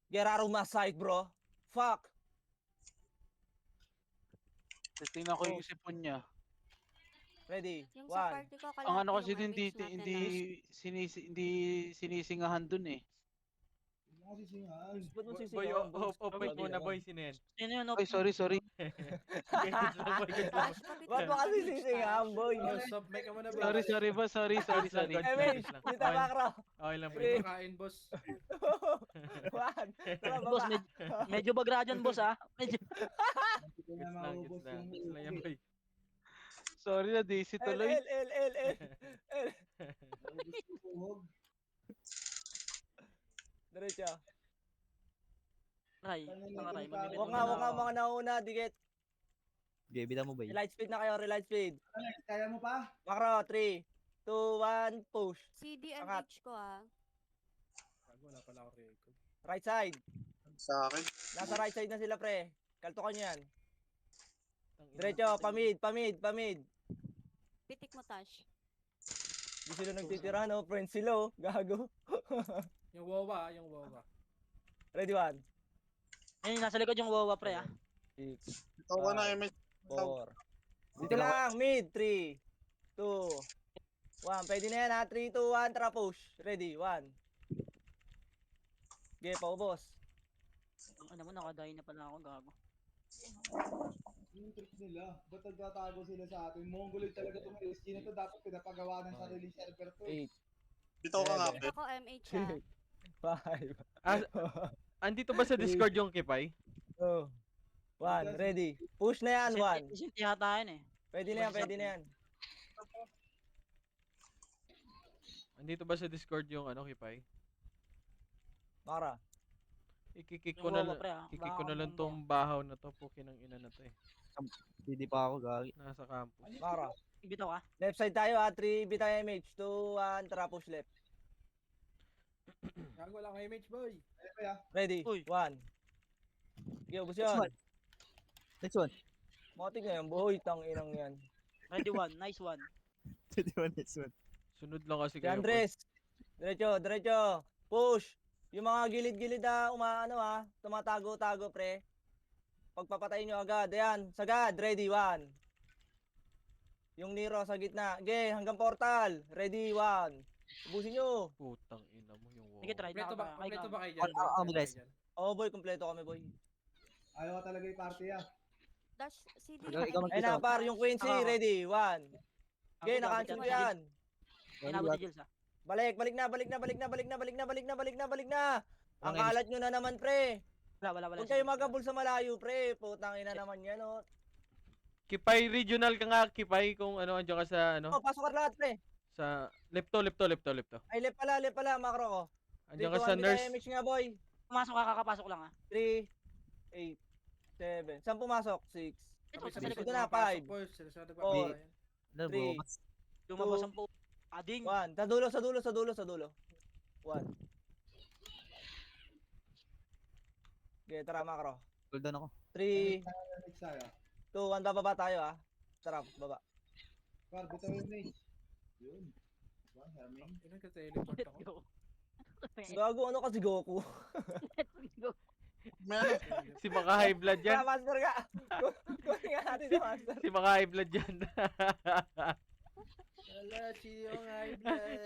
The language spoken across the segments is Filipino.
Get out of my sight, bro. Fuck. Tingnan ko Oh. yung sipon niya. Ready? Yung sa One. party ko, Ang ano kalahati kasi yung hindi MH natin hindi hindi sinisingahan dun eh. Hindi sisingahan. Ba't mo Boy, sisigawan, off mic Sabi muna, naman. boy. Sino yan? Sino yun? Ay, sorry. Okay, goods lang, boy. Goods lang. Tash, pabitin Ba't mo mo kasi yung MH, sisigawan, Tash. boy? Boss, off mic ka muna, boss. Sorry ba? Sorry. Goods lang, goods lang, MH, goods lang. dito makro. Okay lang, boy. Three. Makain, boss. One. Tara, Boss, baba. medyo bagra dyan, boss, ha? Medyo. Hindi Goods na lang, maubos goods lang. yung Goods lang yan, boy. Sorry na DC L, tuloy. L, L, L, L. L. Maubos yung tuhog. Diretso. Ray, mga Ray, magbibit Huwag nga, mga nauna, dikit. Okay, bida mo ba yun? Relight speed na kayo, relight speed. Kaya mo pa? Makro, 3, 2, 1, push. CD Angat. MH ko, ah. Wala pala ako record. Right side. Sa akin. Nasa right side na sila, pre. Kaltukan nyo yan. Tangina. Diretso, pamid. Pitik mo, Tash. Di sila nagtitira, no? Friends sila, oh. Gago. Yung wawa, yung wawa. Ready, 1. Ayun, nasa likod yung wawa, pre, ha? 6, Ito ko na, MH. 4. Dito lang, mid, 3, 2, 1. Pwede na yan, ha? 3, 2, 1, tara push. Ready, 1. Okay, paubos. Ano mo, nakadahin na pala ako, gago. Yung trick nila. Ba't nagtatago sila sa atin? Mongoloid talaga itong SG na to. Dapat pinapagawa ng sarili server to. 8, Dito ka nga, Dito ko MH, ah. 5, Andito ba sa Discord yung Kipay? 2, 1. Ready. Push na yan, 1. Isinti yata yun, eh. Pwede na yan. Andito ba sa Discord yung Kipay? Mara. Ikikik Yung ko na wawa, lang, pre, ha? kikik ko na lang Baka- tong bahaw na to. Pukin ng ina na to eh. Hindi pa ako gagi. Nasa campus. Mara. Bitaw ka? Left side tayo, ha? 3, bita MH. 2, 1, tara push left. Gago lang image, boy. Kaya kaya. Ready. Uy. 1. Sige, ubus Next yun. one. Next one. Matik na yan, boy. Tang inang yan. Ready one, nice one. Next one, next one. Sunod lang kasi Si kayo. Andres. Diretso. Push. Yung mga gilid-gilid na tumatago-tago, pre. Pagpapatayin nyo agad. Ayan, sagad. Ready, 1. Yung Nero sa gitna. Okay, hanggang portal. Ready, 1. Ubusin nyo. Putang ina mo yung wow. Sige, try na. Kompleto ba kayo dyan? guys. Oh, boy, kompleto kami, boy. Ayaw ka talaga yung party ah. Dash, CD Ikaw Ayun na, par, yung Quincy. Ako. Ready, 1. Okay, Ako, naka-cancel ako, ko yan. Inabot si Jules, ha? Balik na. Ang Okay. kalat nyo na naman, pre. Wala. Huwag kayo magabol sa malayo, pre. Putang ina naman yan, oh. Kipay regional ka nga, Kipay, kung andyan ka sa Oh, pasok ka lahat, pre. sa Lepto. Ay, left pala, makro ko. Andyan ka sa nurse. MH nga, boy. Pumasok ka, kakapasok lang, ha? 3, 8, 7. Saan pumasok? 6. Ito, sa likod. Ito na, 5, Oh. 4, Ano, Three. bukas. Lumabas ang po. Ading. 1. Sa dulo. 1. Okay, tara, makro. Cool down ako. 3, Next tayo. 2, 1. Bababa tayo, ah. Tara, baba. Par, bitaw yung mage. Yun. Diba, Herming? Teleport Let's ako. go. Gago, ano kasi Goku? Let's go. Meron. Si Maka High Blood Tara, yan. master ka. Kunin nga natin sa master. Si Maka High Blood yan. Wala, yung high blood.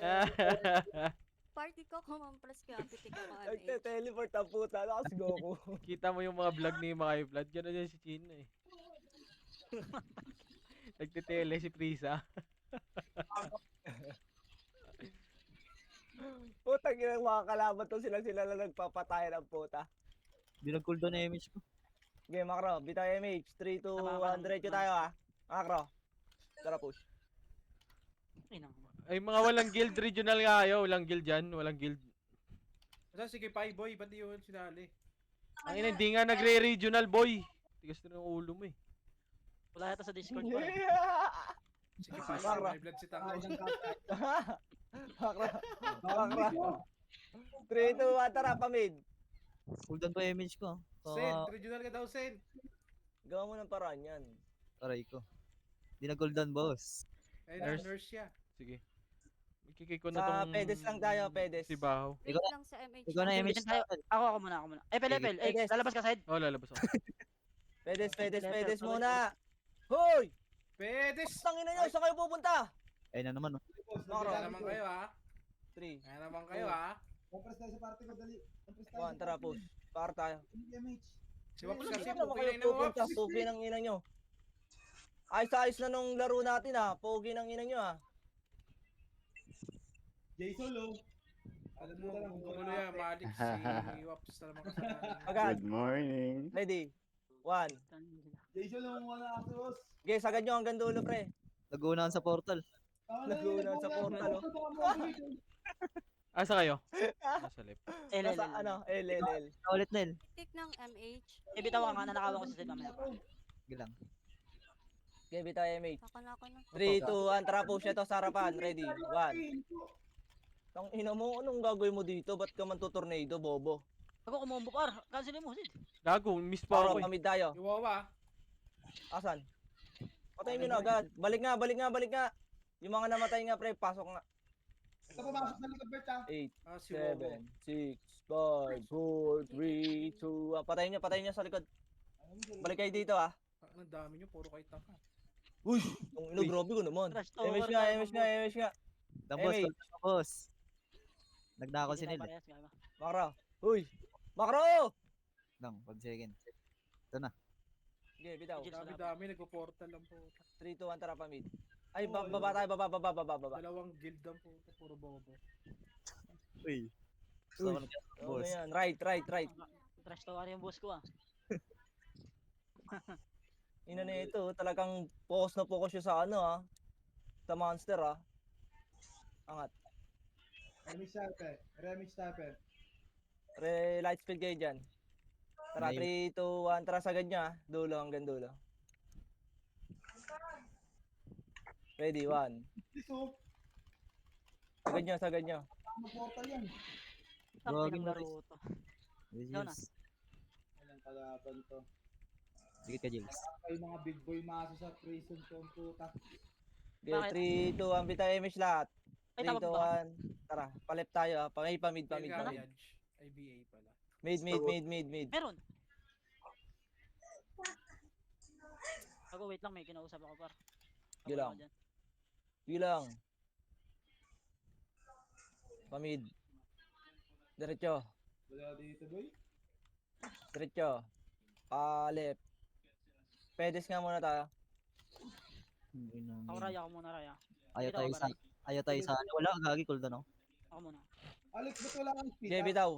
Party ko, kumampras ka. Pitik ako MH. Nagte-teleport ang puta. Ano kasi Goku? Kita mo yung mga vlog ni Maka High Blood. Gano'n yan si Chino eh. Nagtitele si Prisa. Putang ina, mga kalaban to sila lang nagpapatay ng puta. Hindi nag-cool down na image ko. Okay, makro. Bitaw MH. 3, 2, 1. Diretso tayo, ah. Makro. Tara, push. Inang. Ay mga walang guild regional nga kayo. Walang guild dyan. Walang guild. Sige, Kipay, boy, ba't di yun sinali? Ang ina, hindi nga nagre-regional boy. Tigas na ng ulo mo eh. Wala yata sa Discord pa. Sige, Kipay, Mara. may blood si Tango. Makro. 3, 2, 1. Tara, pamid. Cool down pa image ko. Sen, regional ka daw, Sen. Gawa mo ng paraan yan. Aray ko. Hindi nag-cool down, boss. Ayun na, Nurse. nurse siya. Sige. Ikikik ko na Sa tong... pedes lang tayo, pedes. Si Baho. Wait Ikaw- lang sa MH. Ikaw na lang. MH Diyan tayo. Ako muna, ako muna. Epel, epel. Eh, Pedes. lalabas ka side. Oh, lalabas ako. Pedes, pedes, Letter, pedes tuloy, muna. Hoy! Pedes! Tangina nyo, saan kayo pupunta? Ayun na naman, oh. Boss, Makro. Kaya nagdadami naman ko. kayo ha. 3, Kaya naman kayo ha. Compress tayo sa party ko, dali. Compress tayo 1, sa tara party. push. Para tayo. MH. Si Waps kasi Saan naman puki kayo na yung pupunta? Waps. Pugi ng ina nyo. Ayos na nung laro natin ha. Pugi ng ina nyo ha. Jay Solo. Alam mo na lang. Kumulo yan, Malik. Si Waps na naman kasama. Agad. morning. Ready. 1. Jay Solo, wala asos. Okay, sagad nyo hanggang dulo pre. Nagunahan sa portal. Nagunan sa portal, Asa kayo? Nasa left. L, L, Nasa L. ano, LLL. Ulit, Nel. Tik ng MH. Eh, bitaw ka nga, nanakawan ko sa side mamaya pa. Sige lang. Okay, bitaw MH. Ako na ako na. 3, 2, 1, tara push ito sa harapan. Ready. 1. Tang ina mo, anong gagawin mo dito? Ba't ka man to tornado, bobo? Ako kumombo par. Cancelin mo, Sid. Gago, miss pa Para ako eh. pamid tayo. Iwawa. Asan? Patayin nyo na agad. Balik nga, balik nga, balik nga. Yung mga namatay nga pre, pasok nga. Ito pumasok sa likod, Bert, ha? 8, Ah, si Wawa. 7, 6, 5, 4, 3, 2, 1. Patayin nyo sa likod. Balik kayo dito ah. Ang dami nyo, puro kayo tanga. Uy! Ang ino, grabe ko naman. Trash MS talker nga, tayo, MS nga, MS nga. Dambos, MH. dambos. Nagnakaw si Hindi Nel. tayo parehas, gago. Makro. Uy! Makro! Lang, 1 second. Okay, bitaw. Vigil. Dami-dami, nagpo-portal lang po. 3, 2, 1, tara pamid. Ay, baba tayo, baba. Dalawang guild lang po. Puro bobo. Uy. Gusto ko Uy. na Ano boss. yan? Right. Trash talker yung boss ko ah. Ina na ito, talagang focus na focus siya sa ano ah. Sa monster ah. Angat. Remix Sniper. Light speed kayo dyan. Tara, 3, 2, 1, tara sagad nyo ah. Dulo hanggang dulo. Ready, 1. Liso. Sagad nyo. Ano portal yan? Ang Gagi pinang mo, laro to. Ikaw na. Jills. Walang kalaban to. Sige ka, Jills. Ay, mga big boy maso sa prison to, ang puta. Okay, 3, 2, 1, bitaw image lahat. Ay, 3, tawag 2, ba? 1. Tara, palep tayo ah. Pamid. Voyage. IBA pala. Mid. Meron. Ako, wait lang, may kinausap ako par. Yun lang. Yun lang. Pamid. Diretso. Wala dito, boy. Diretso. Palep. Pedes nga muna tayo. Ako raya, ako muna raya. Ayaw Dito tayo ako, sa... Baray. Ayaw tayo sa... Wala, gagi, cooldown ako. Ako muna. Alex, ba't wala kang speed? Okay, bitaw.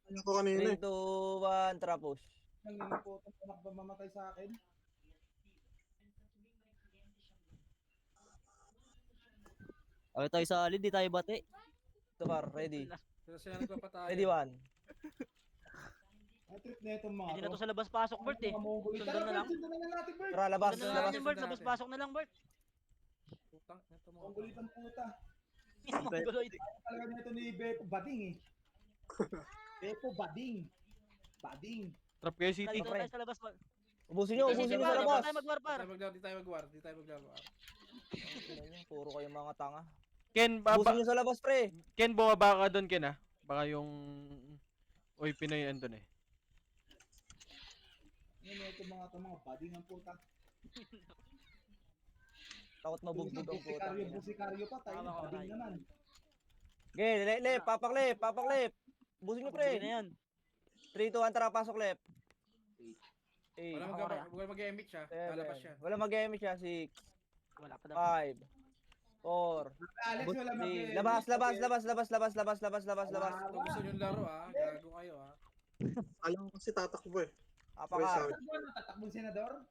Ano ko kanina 3, 2, 1, tara push. Nang niliputan, anak ba mamatay sa akin? Ayaw tayo sa alin, di tayo bate. Ito par, ready. Sila nagpapatayo. Ready, 1. Ang trip na itong mga Hindi na to sa labas-pasok, Bert eh. Sundan na lang. Sundan na lang natin, Bert. Tara, labas. Sundan na lang yung Bert, labas-pasok na lang, Bert. Putang, ito mga Mongoloid ang puta. Mongoloid. Talaga nito ni Beppo Bading eh. Beppo Bading. Trap kayo city. Dito tayo sa labas, Bert. Ubusin nyo Sige, sa par, labas. tayo mag-war, par. Di tayo magwar. Puro kayo mga tanga. Ken, Ubusin nyo sa labas, pre. Ken, bumaba ka doon, Ken ah. Baka yung... Uy, Pinoy andun eh. Ano na itong mga Bading ang puta. Takot mabugbog ang puta. Busikaryo pa, tayo Tama ka, Bading Ray. naman. Okay, left, papaklip. Ubusin nyo, Hindi na pre. yan. 3, 2, 1, tara, pasok left. 8, Wala mag-emit siya. Lalabas siya. Wala mag-emi siya. 6, Wala pa daw. 5, 4, Alex, wala 3. Labas. Kung gusto nyo laro gago kayo Alam ko kasi tatakbo eh. Apaka. Tatakbong senador?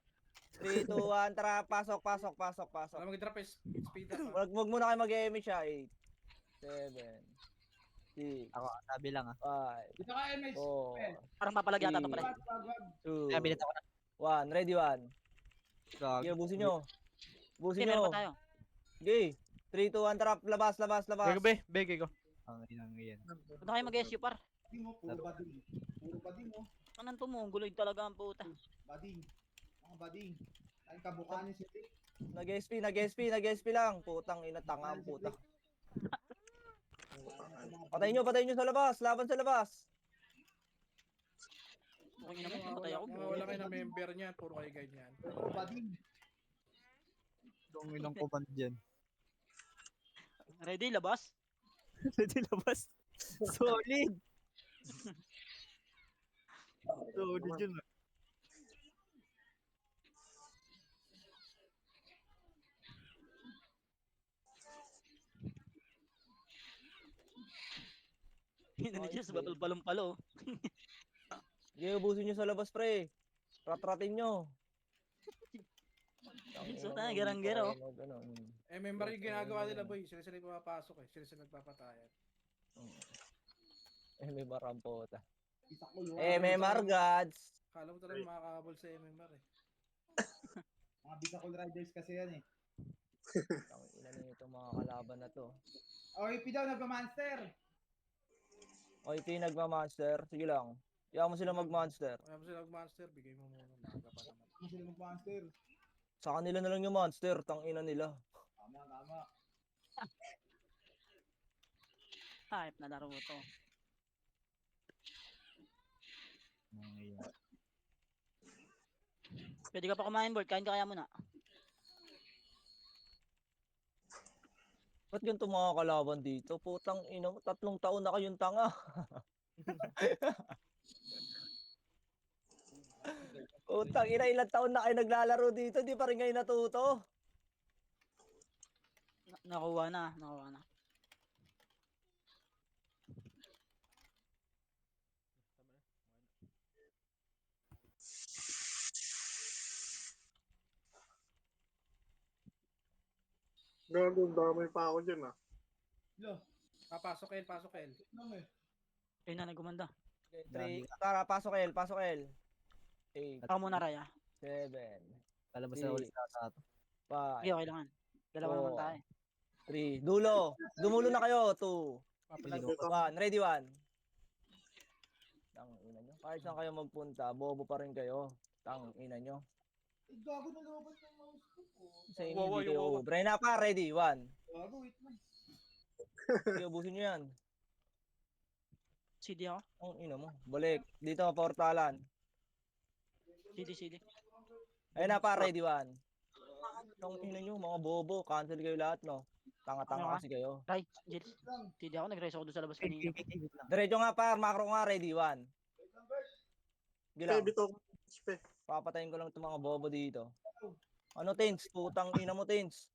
3, 2, 1, tara, pasok. Wala mag-drop speed up Wag muna kayo mag-emi siya. 8, 7, 6, Ako, sabi lang ah. 5, Dito ka, MH. 4, Parang papalag yata to, pre. 2, Sabi nito ako na. 1. Ready, 1. Gagi. Okay, ubusin nyo. Okay, meron pa tayo. Okay. 3, 2, 1, tara, labas. Beke be, beke ko. Ang inang iyan. Punta kayo mag-SU, par. Bading mo, puro Bading. Puro Bading mo. Kanan to, mongoloid talaga ang puta. Bading. Mga Bading. Ang kabukaan niya si Rick. Nag-SP lang. Putang ina, tanga ang puta. Patayin nyo sa labas. Laban sa labas. Okay naman, namatay ako. Mga wala kayo na member niyan, puro kayo ganyan. Oo, bading. Itong ilang command dyan. Ready, labas? Pwede labas. Solid! Solid yun ah. Hinanidya sa babal palo. Sige, ubusin nyo sa labas, pre. Ratratin nyo. So, tayo, garang-gero. Member yung ginagawa nila, boy. Sila yung pumapasok eh. Sila nagpapatayan. May marampota. Isa ko yun. MMR gods. Kala mo talaga makakahabol sa MMR eh. Mga Bisacol Riders kasi yan eh. Ang ina nito mga kalaban na to. OIP daw, nagpa-monster. OIP nagma-monster. Sige lang. Iyaw mo sila mag-monster. Kaya mo sila mag-monster, bigay mo muna. Maaga pa naman. Ano sila mag-monster? Sa kanila na lang yung monster. Tang ina nila. Tama. Hype na laro to. Pwede ka pa kumain, Bert. Kain ka kaya muna. Ba't ganito mga kalaban dito? Putang ina mo. 3 taon na kayong tanga. Putang ina, ilang taon na kayo naglalaro dito. Di pa rin kayo natuto. Nakuha na. Gago, damay pa ako dyan ah. Lo, Pasok El. ano eh. Ayun na, nagumanda. 3. Tara, pasok L. 8, Ako muna, Raya. 7, Kalabas na ulit sa ato. 5, Sige, okay lang yan. Dalawa naman tayo. 3. Dulo. Dumulo na kayo. 2, 1. Ready, 1. Tang ina nyo. Kahit saan kayo magpunta, bobo pa rin kayo. Tang ina nyo. Eh, gago na lumabas ng mouse ko po. Sa inyo, hindi kayo. Brain na pa, ready, 1. Gago, wait lang. Sige, ubusin nyo yan. CD ako. Ang ina mo. Balik. Dito, portalan. CD. Ayun na pa, ready, 1. Ang ina nyo, mga bobo. Cancel kayo lahat, no? Tanga-tanga kasi kayo. Ray, Jill. CD ako. Nag-race ako doon sa labas kanina. Diretso nga pa, macro nga, ready, 1. Gilang. Bito ko. Papatayin ko lang itong mga bobo dito. Ano, Tins? Putang ina mo, Tins.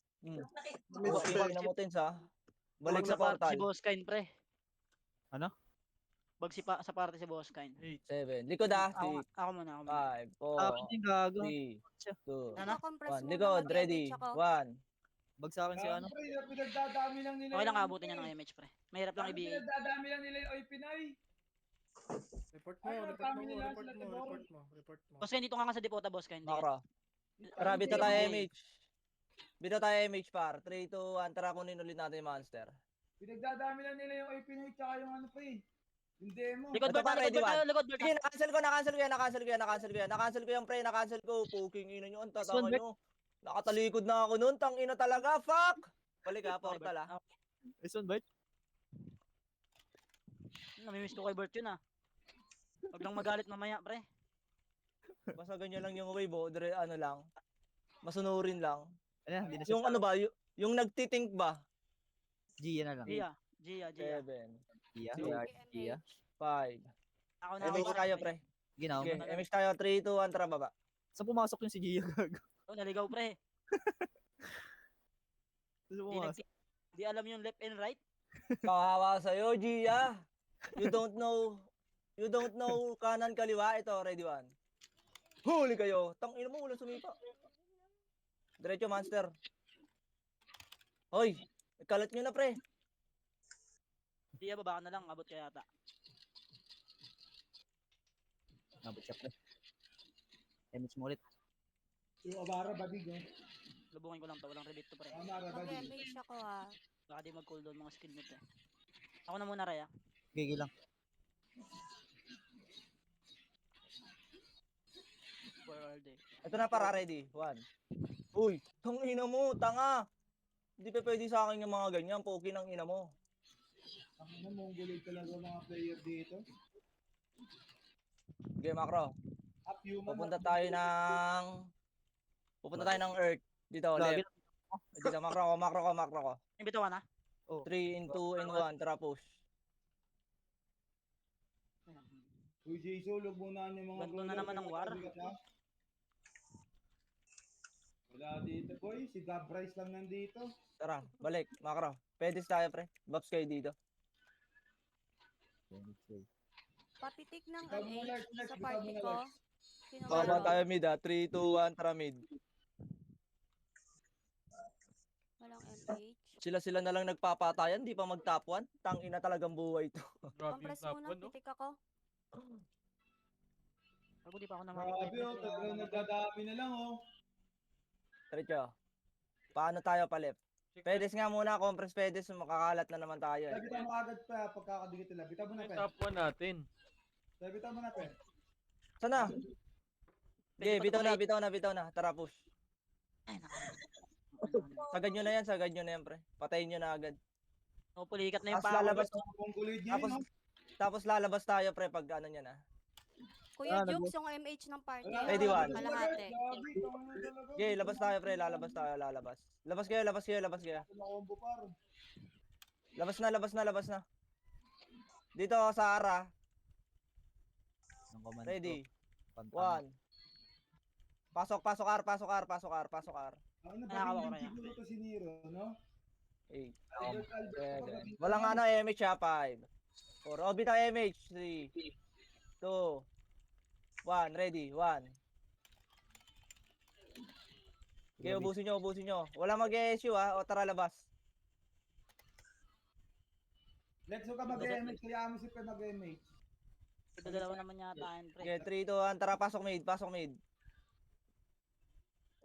Putang ina mo, Tins, ha? Balik sa portal. Si Boss Kine, pre. Ano? Bag sa party si Boss Kine. 7. Likod, ha? Ako muna. 5, 4, Akin yung gago. 3, 2, Ano? Compress 1. Likod, ready, 1. Bag sa akin si ano. Pre, pinagdadami lang nila. Okay lang yung- abutin niya ng image, pre. Mahirap lang i-BA. Pinagdadami lang nila yung OIP na eh. Report Ay, mo. Boss Kine, dito nga sa Depota, Boss Kine. Macro. Tara, bito tayo MH. Bito tayo MH, par. 3, 2, 1. Tara, kunin ulit natin yung monster. Pinagdadami lang nila yung OIP na eh, tsaka yung ano pa eh. Yung demo. Likod, Ito Bert, pa, ready, likod, one. likod, Bert. Sige, na-cancel ko yan. Nakancel ko yan, pre. Nakancel ko. Puking ina nyo. Ang tatama Swan, Bert. nyo. Nakatalikod na ako nun. Tang ina talaga. Fuck! Balik ha, portal ha. This one, Bert? Namimiss ko kay Bert yun, ah. Huwag lang magalit mamaya, pre. Basta ganyan lang yung wave, oh. Ano lang. Masunurin lang. Ano yan? Hindi na siya. Yung ano ba? Yung nagtitink ba? Gia na lang. Gia. 7, Gia. Two. Gia. 5. Ako na. MH tayo, pre. Sige na. Sige, MH tayo. 3, 2, 1. Tara, baba. Saan pumasok yung si Gia gago? Naligaw, pre. Saan Di, pumasok? di alam yung left and right. Kawawa sa'yo, Gia. You don't know kanan kaliwa. Ito, ready, 1. Huli kayo. Tang ina mo, wala sumipa. Diretso, monster. Hoy, kalat nyo na, pre. Gia, baba ka na lang. Abot ka yata. Nabot siya pre. Image mo ulit. Yung Abara, badig oh. Lubungin ko lang to. Walang rebit to, pre. Abara, badig. Mag-MH ako ah. Baka di mag-cooldown mga skill nito, eh. Ako na muna, Raya. Gigi lang. For all day. Ito na para, ready. 1. Uy, tang ina mo, tanga. Hindi pa pwede sa akin yung mga ganyan. Poki ng ina mo. Ang mongoloid talaga mga player dito. Okay, macro. Up human. Pupunta tayo ng Earth. Dito, Lagi left. Dito, macro ko. Yung bitawan na. 3 in 2 in 1, tara push. Uy, Jason, lug muna yung mga Ganto na naman ang war. Wala dito, boy. Si Gabrice lang nandito. Tara, balik, macro. Pwede tayo, pre. Buffs kayo dito. Papitik ng Ikaw muna, MH Lex, sa ikaw party muna, ko. Lex. Sino Baba meron? tayo mid, 3, 2, 1, tara mid. Walang MH. Sila na lang nagpapatayan, di pa mag-top 1. Tangina talagang buhay to. Grabe yung Compress top muna, 1, no? pitik ako. Ako di pa ako Grabe, oh. Talagang nagdadami na lang, oh. Diretso. Paano tayo pa left? Pedes nga muna, compress pedes, makakalat na naman tayo. Eh. Bitaw mo agad pa, pagkakadikit nila. Bitaw mo na, Yung Pen. top 1 natin. Bitaw mo na, Pen. Sana? Okay, Pwede pa bitaw na. Tara, push. Sagad nyo na yan, pre. Patayin nyo na agad. Pulikat na yung Tapos pako. lalabas, Mongoloid niya, tapos, no? tapos lalabas tayo, pre, pag ano nyo na. Kuya Jukes, yung MH ng party. Wala, Ready, wala, one. wala, Kalahati. Gabi, tama na talaga. Okay, labas tayo, pre. Lalabas. Labas kayo. Combo par. Labas na. Dito, sa Ara. Ng command Ready. ko. Pantang. 1. Pasok, R. Ano ba Nakakawa ko rin kaya. siguro to si Nero, no? 8. Albert, 7. Walang ano, MH ha, 5. 4. O, bitaw MH. 3. 2. 1. Ready. 1. Okay, ubusin nyo. Wala mag-issue ha. O, tara, labas. Lex, huwag ka mag-MH. Kaya mo si Pen mag-MH. Ito dalawa naman yata yun, pre. Okay, 3, 2, 1. Tara, pasok mid.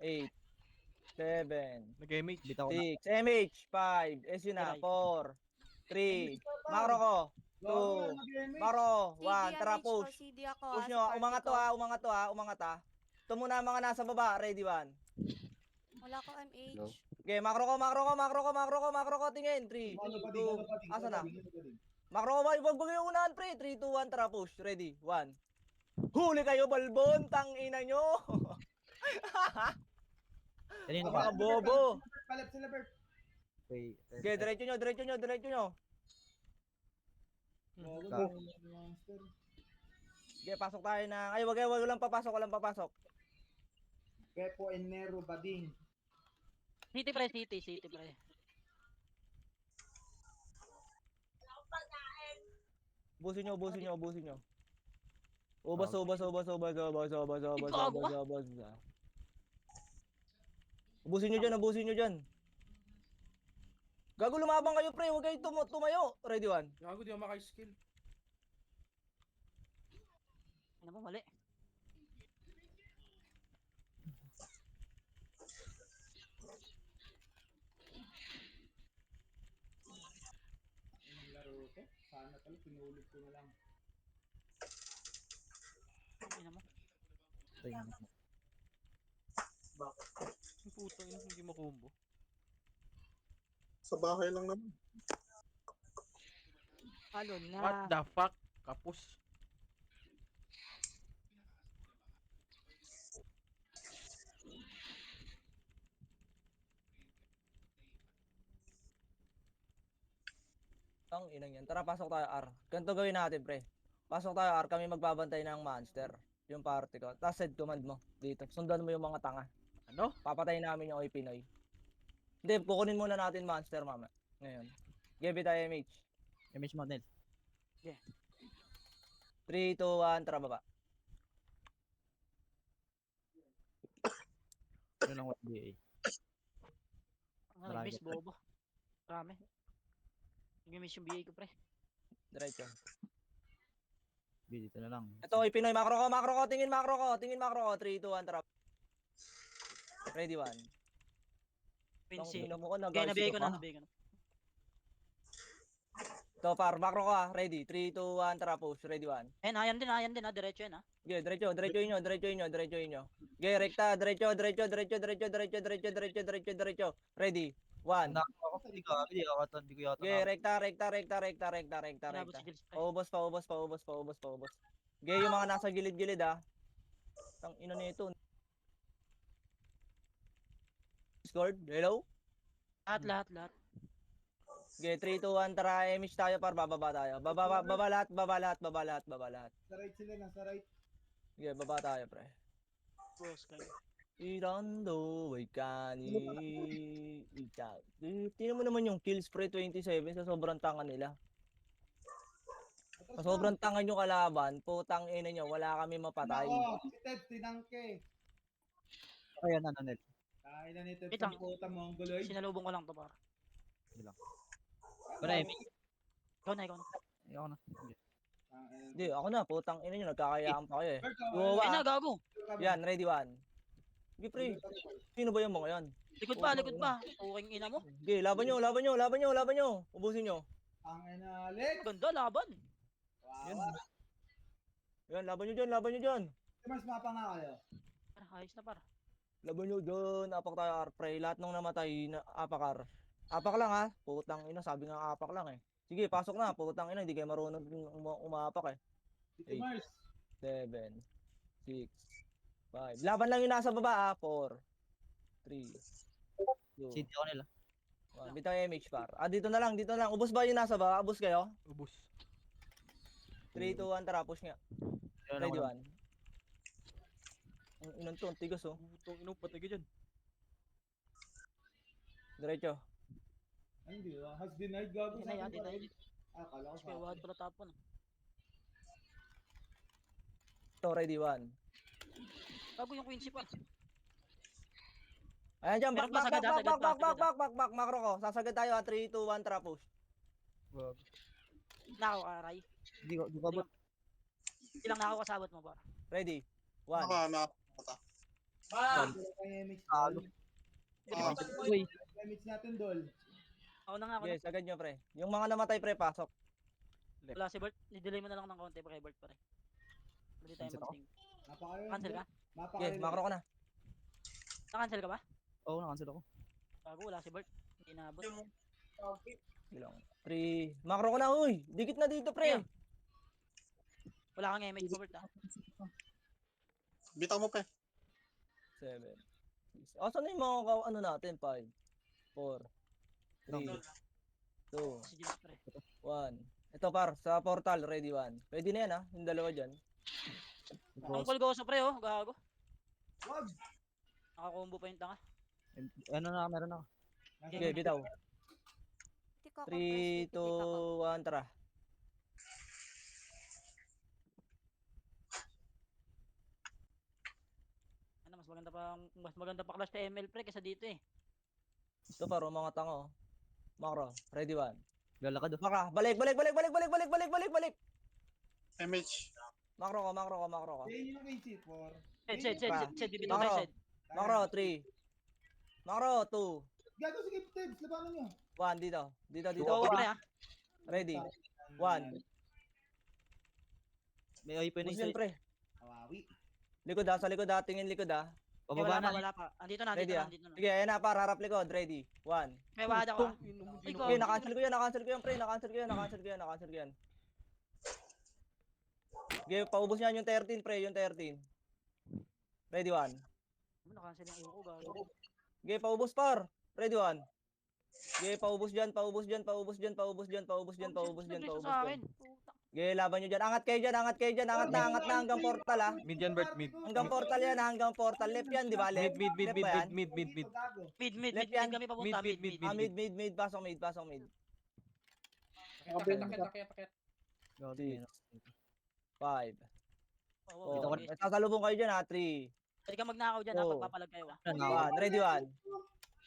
8. 7. Nag-MH. Bitaw ko na. 6. MH. 5. SU na. 4. 3. Macro ko. Gago, 2. wala mag-MH. Macro. CD 1. Tara, MH ko, push. CD ako. Push sa nyo. party Umangat ko. to ha. Umangat ha. Ito muna ang mga nasa baba. Ready, 1. Wala ko MH. Go. Okay, macro ko. Tingin. 3, Ano pa 2. din? Asa na? Macro ko. Wag yung unahan, pre. 3, 2, 1. Tara, push. Ready, 1. Huli kayo, balbon. Tangina nyo. Kanino Mga ba? bobo. Kalap sila, Bert. Okay. Okay, diretso nyo. Gago, Ka. monster. Okay, pasok tayo na. Ay, wag lang papasok. Pepo and Nero Bading. City, pre. Ubusin nyo. Ubos. Ikaw, Ubusin nyo dyan. Gago, lumabang kayo, pre. Huwag kayo tumayo. Ready, 1. Gago, di ako maka-skill. Ano mo, mali. Anong laro ko? Sana pala, pinulog ko na lang. Ano mo? Tingnan mo. Yung putang ina, hindi makumbo. Sa bahay lang naman. Halo na. What the fuck? Kapus. Ang inang yan. Tara, pasok tayo, R. Ganito gawin natin, pre. Pasok tayo, R. Kami magbabantay ng monster. Yung party ko. Tapos head command mo. Dito. Sundan mo yung mga tanga. Ano? Papatayin namin yung Oy Pinoy. Hindi, kukunin muna natin monster, mama. Ngayon. Give it a MH. Image mo, Nel. 3, 2, 1. Tara, baba. Ano lang 1DA. Ano, Marami miss, ka, pre. bobo. Marami. Nag-miss yung BA ko, pre. Diretso. Dito na lang. Ito, Oy Pinoy. Macro ko. Tingin macro ko. 3, 2, 1. Tara. Ready, 1. Pinsi. Tangina mo ko. Okay, nabigay ko na. Ito, par. Macro ko, ready. 3, 2, 1. Tara, push. Ready, 1. Ayan din, diretso yan, ha. Okay, diretso inyo. Okay, rekta, diretso, diretso, diretso, diretso, diretso, diretso, diretso, diretso, diretso. Ready? 1. Okay, rekta, rekta, rekta, rekta, rekta, rekta, Inabot rekta. si Gilles pre. Paubos, paubos, paubos, paubos, paubos. Okay, yung mga nasa gilid-gilid ah. Tang ina nito. Discord, hello? Lahat. Okay, 3, 2, 1, tara, image tayo par bababa tayo. Baba lahat, baba lahat, baba lahat, baba lahat. Sa right sila, nasa right. Okay, baba tayo, pre. Boss kayo. Irando, ay kani, ikaw. Tingnan mo naman yung kills pre 27 sa sobrang tanga nila. Atras Sa na. sobrang tanga nyo kalaban, putang ina nyo, wala kami mapatay. Nako, si Ted, tinangke. Ayan, ano, Nel. Kaya na ni Ted Wait sa lang. puta mongoloid. Sinalubong ko lang to par. Pero, Emi. Ikaw na. Ayoko na. Hindi, ako na, putang ina nyo, nagkakayaan pa kayo eh. Berto, Iwawa, Ayun na, gago. yan, ready one. Sige pre, sino ba yung mga yan? Likod pa. Puking ina mo. Okay, laban nyo, laban nyo, laban nyo, laban nyo. Ubusin nyo. Ang ina, Alex. Ganda, laban. Wawa. Yan, laban nyo dyan, laban nyo dyan. Mas mapa nga kayo. Ayos na par. Laban nyo dyan, apak tayo, pre. Lahat nung namatay, apakar. Apak lang ha, putang ina, sabi nga apak lang eh. Sige, pasok na, putang ina, hindi kayo marunong umapak eh. Dito, Mars. 7, 6, 5. Laban lang yung nasa baba ah. 4, 3, 2, City ako nila. 1. Bitaw yung MH par. Ah, dito na lang, dito na lang. Ubus ba yung nasa baba? Ubus kayo? Ubus. 3, 2, 1, tara, push nga. Ayun ako Ready na. 1. Ang inan to, ang tigas oh. Putong ino, patay ka dyan. Diretso. Ay, hindi ah. Has denied, gago sa Denied, akin. denied. Ah, kala ko sa Kaya akin. wad pala tapon. Ito, ready 1. Bago yung Quincy par. Ayan dyan, back, Meron pa, back, sagad, back, sagad back, pa, back, back, sagad back, back, back, macro ko. Sasagad tayo ah. 3, 2, 1, tara, push. Wag. Nako, aray. Hindi ko abot. Ilang nako kasabot mo par. Ready 1. Naka. Kaya mix Talo. Uy, mix natin, Dol. Ako na nga ako. Okay, sagad nyo pre. Yung mga namatay pre, pasok. Wala si Bert. I-delay mo na lang ng konti pa kay Bert pare. Pwede tayo Cancel ako? mag-ting. Napakayo. Cancel ka? Okay, macro ko na. Na-cancel ka ba? oo, nakancel ako. Bago, wala si Bert. Hindi naabot. Bilang. 3. Macro ko na, huy. Dikit na dito pre. Ayan. Wala kang MH po Bert ah. Bitaw mo, pe. 7. 6. Oh, saan na yung mga ano natin? 5, 4, 3, 2, Si Gilles pre. 1. Ito par, sa portal, ready 1. Pwede na yan ah, yung dalawa dyan. Ang Golgoso pre oh, gago. Wag. Nakakombo pa yung tanga. Ano na, meron ako. Okay, bitaw. Hindi ko 3, 2, 1, tara. Ano, mas maganda pa clash sa ML pre kaysa dito eh. Ito par, mga tanga oh. Macro, ready 1. Lalakad oh. Maka, balik, balik, balik, balik, balik, balik, balik, balik, balik. MH. Macro ko, macro ko, macro ko. Yan yung KC4. Sed, bibito Macro. tayo Sed. Macro, 3. Macro, 2. Gago, sige, Tebs, labanan nyo. 1, dito. Dito, dito. Oo pre ah. Ready. 1. May open na Push isa. yan, pre. Kawawi. Likod ah, sa likod ah, tingin likod ah. Eh, Pababa na. wala pa. Andito na, Ready andito na, ah. andito na. Sige, ayan na par, harap likod, ready. 1. May wad ako ah. Ikaw. Okay, na-cancel ko yan, na-cancel ko yan, pre. Na-cancel ko yan, na-cancel ko yan, na-cancel ko yan. Okay, paubos niyan yung 13, pre, yung 13. Ready 1. Nakancel yung iyo ko gago. Okay, paubos par. Ready 1. Okay, paubos dyan, paubos dyan, paubos dyan, paubos dyan, paubos dyan, paubos dyan, paubos sa dyan. akin. Puta. Okay, laban nyo dyan. Angat kayo dyan, angat kayo dyan, angat na hanggang portal ah. Mid yan, Bert, mid. Hanggang portal yan, hanggang portal. Left yan, di ba? Left, Mid, left ba yan? mid. Gago. Mid Left yan. kami papunta, Mid, mid. Ah, mid, pasok mid, pasok mid. Takit. Gago, 6, yun. 5, Oo, Dito ko 4. Sasalubong kayo dyan ha, 3, Pwede ka magnakaw dyan ha, Oo. pagpapalag kayo ah. 1. Ready 1.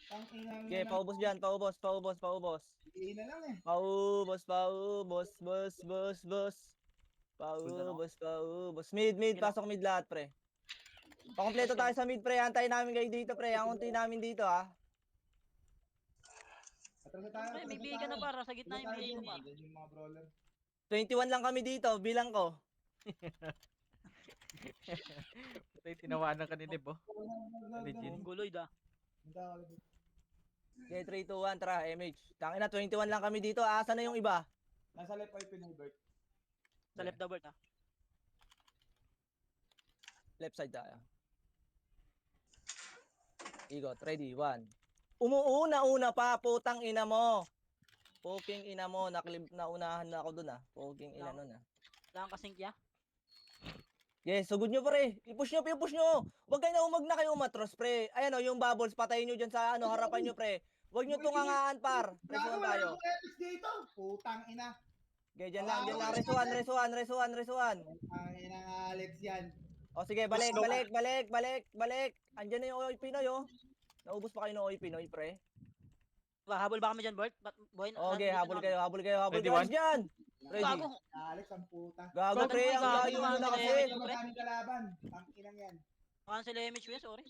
Tangkinang Okay, paubos dyan, paubos, paubos, paubos. Iin na lang eh. Paubos, paubos, bos. Paubos. Mid, pasok mid lahat, pre. Pakompleto tayo sa mid, pre. Antayin namin kayo dito, pre. Ang unti namin dito, ha. Atras na tayo. Pre, may bigan na para sa gitna yung BA mo par. Yung mga brawler. 21 lang kami dito, bilang ko. Patay, tinawanan ka ni Deb, oh. Legend. Mongoloid ah. Okay, 3, 2, 1, tara, MH. Tangina, 21 lang kami dito. Asa na yung iba? Nasa left ay Pinoy Bert. Sa left the Bert ah. Left side tayo. Igot, ready, 1. Umuuna-una pa, putang ina mo. Poking ina mo, naunahan na ako dun ah. Poking ina nun ah. Lang kasing ya. Yes, sugod nyo pre. I-push nyo, i-push nyo. Huwag kayo na umag na kayo umatros pre. Ayan o, yung bubbles, patayin nyo dyan sa ano, harapan nyo pre. Huwag nyo tungangaan par. Presuhan Gago, wala tayo. akong Alex dito. Putang ina. Okay, dyan lang. Resuhan. Putang ina ng Alex yan. O sige, balik. Andyan na yung Oy Pinoy oh. Naubos pa kayo ng Oy Pinoy pre. Habol ba kami dyan, Bert? Boy, Okay, habol kayo. Ready, Alis one? dyan. Ready. Gago. Alex ang puta. Gago pre, ang Gago, layo nyo na gago. kasi. Ito maraming kalaban. Ang inang yan. Cancel MH mo sorry.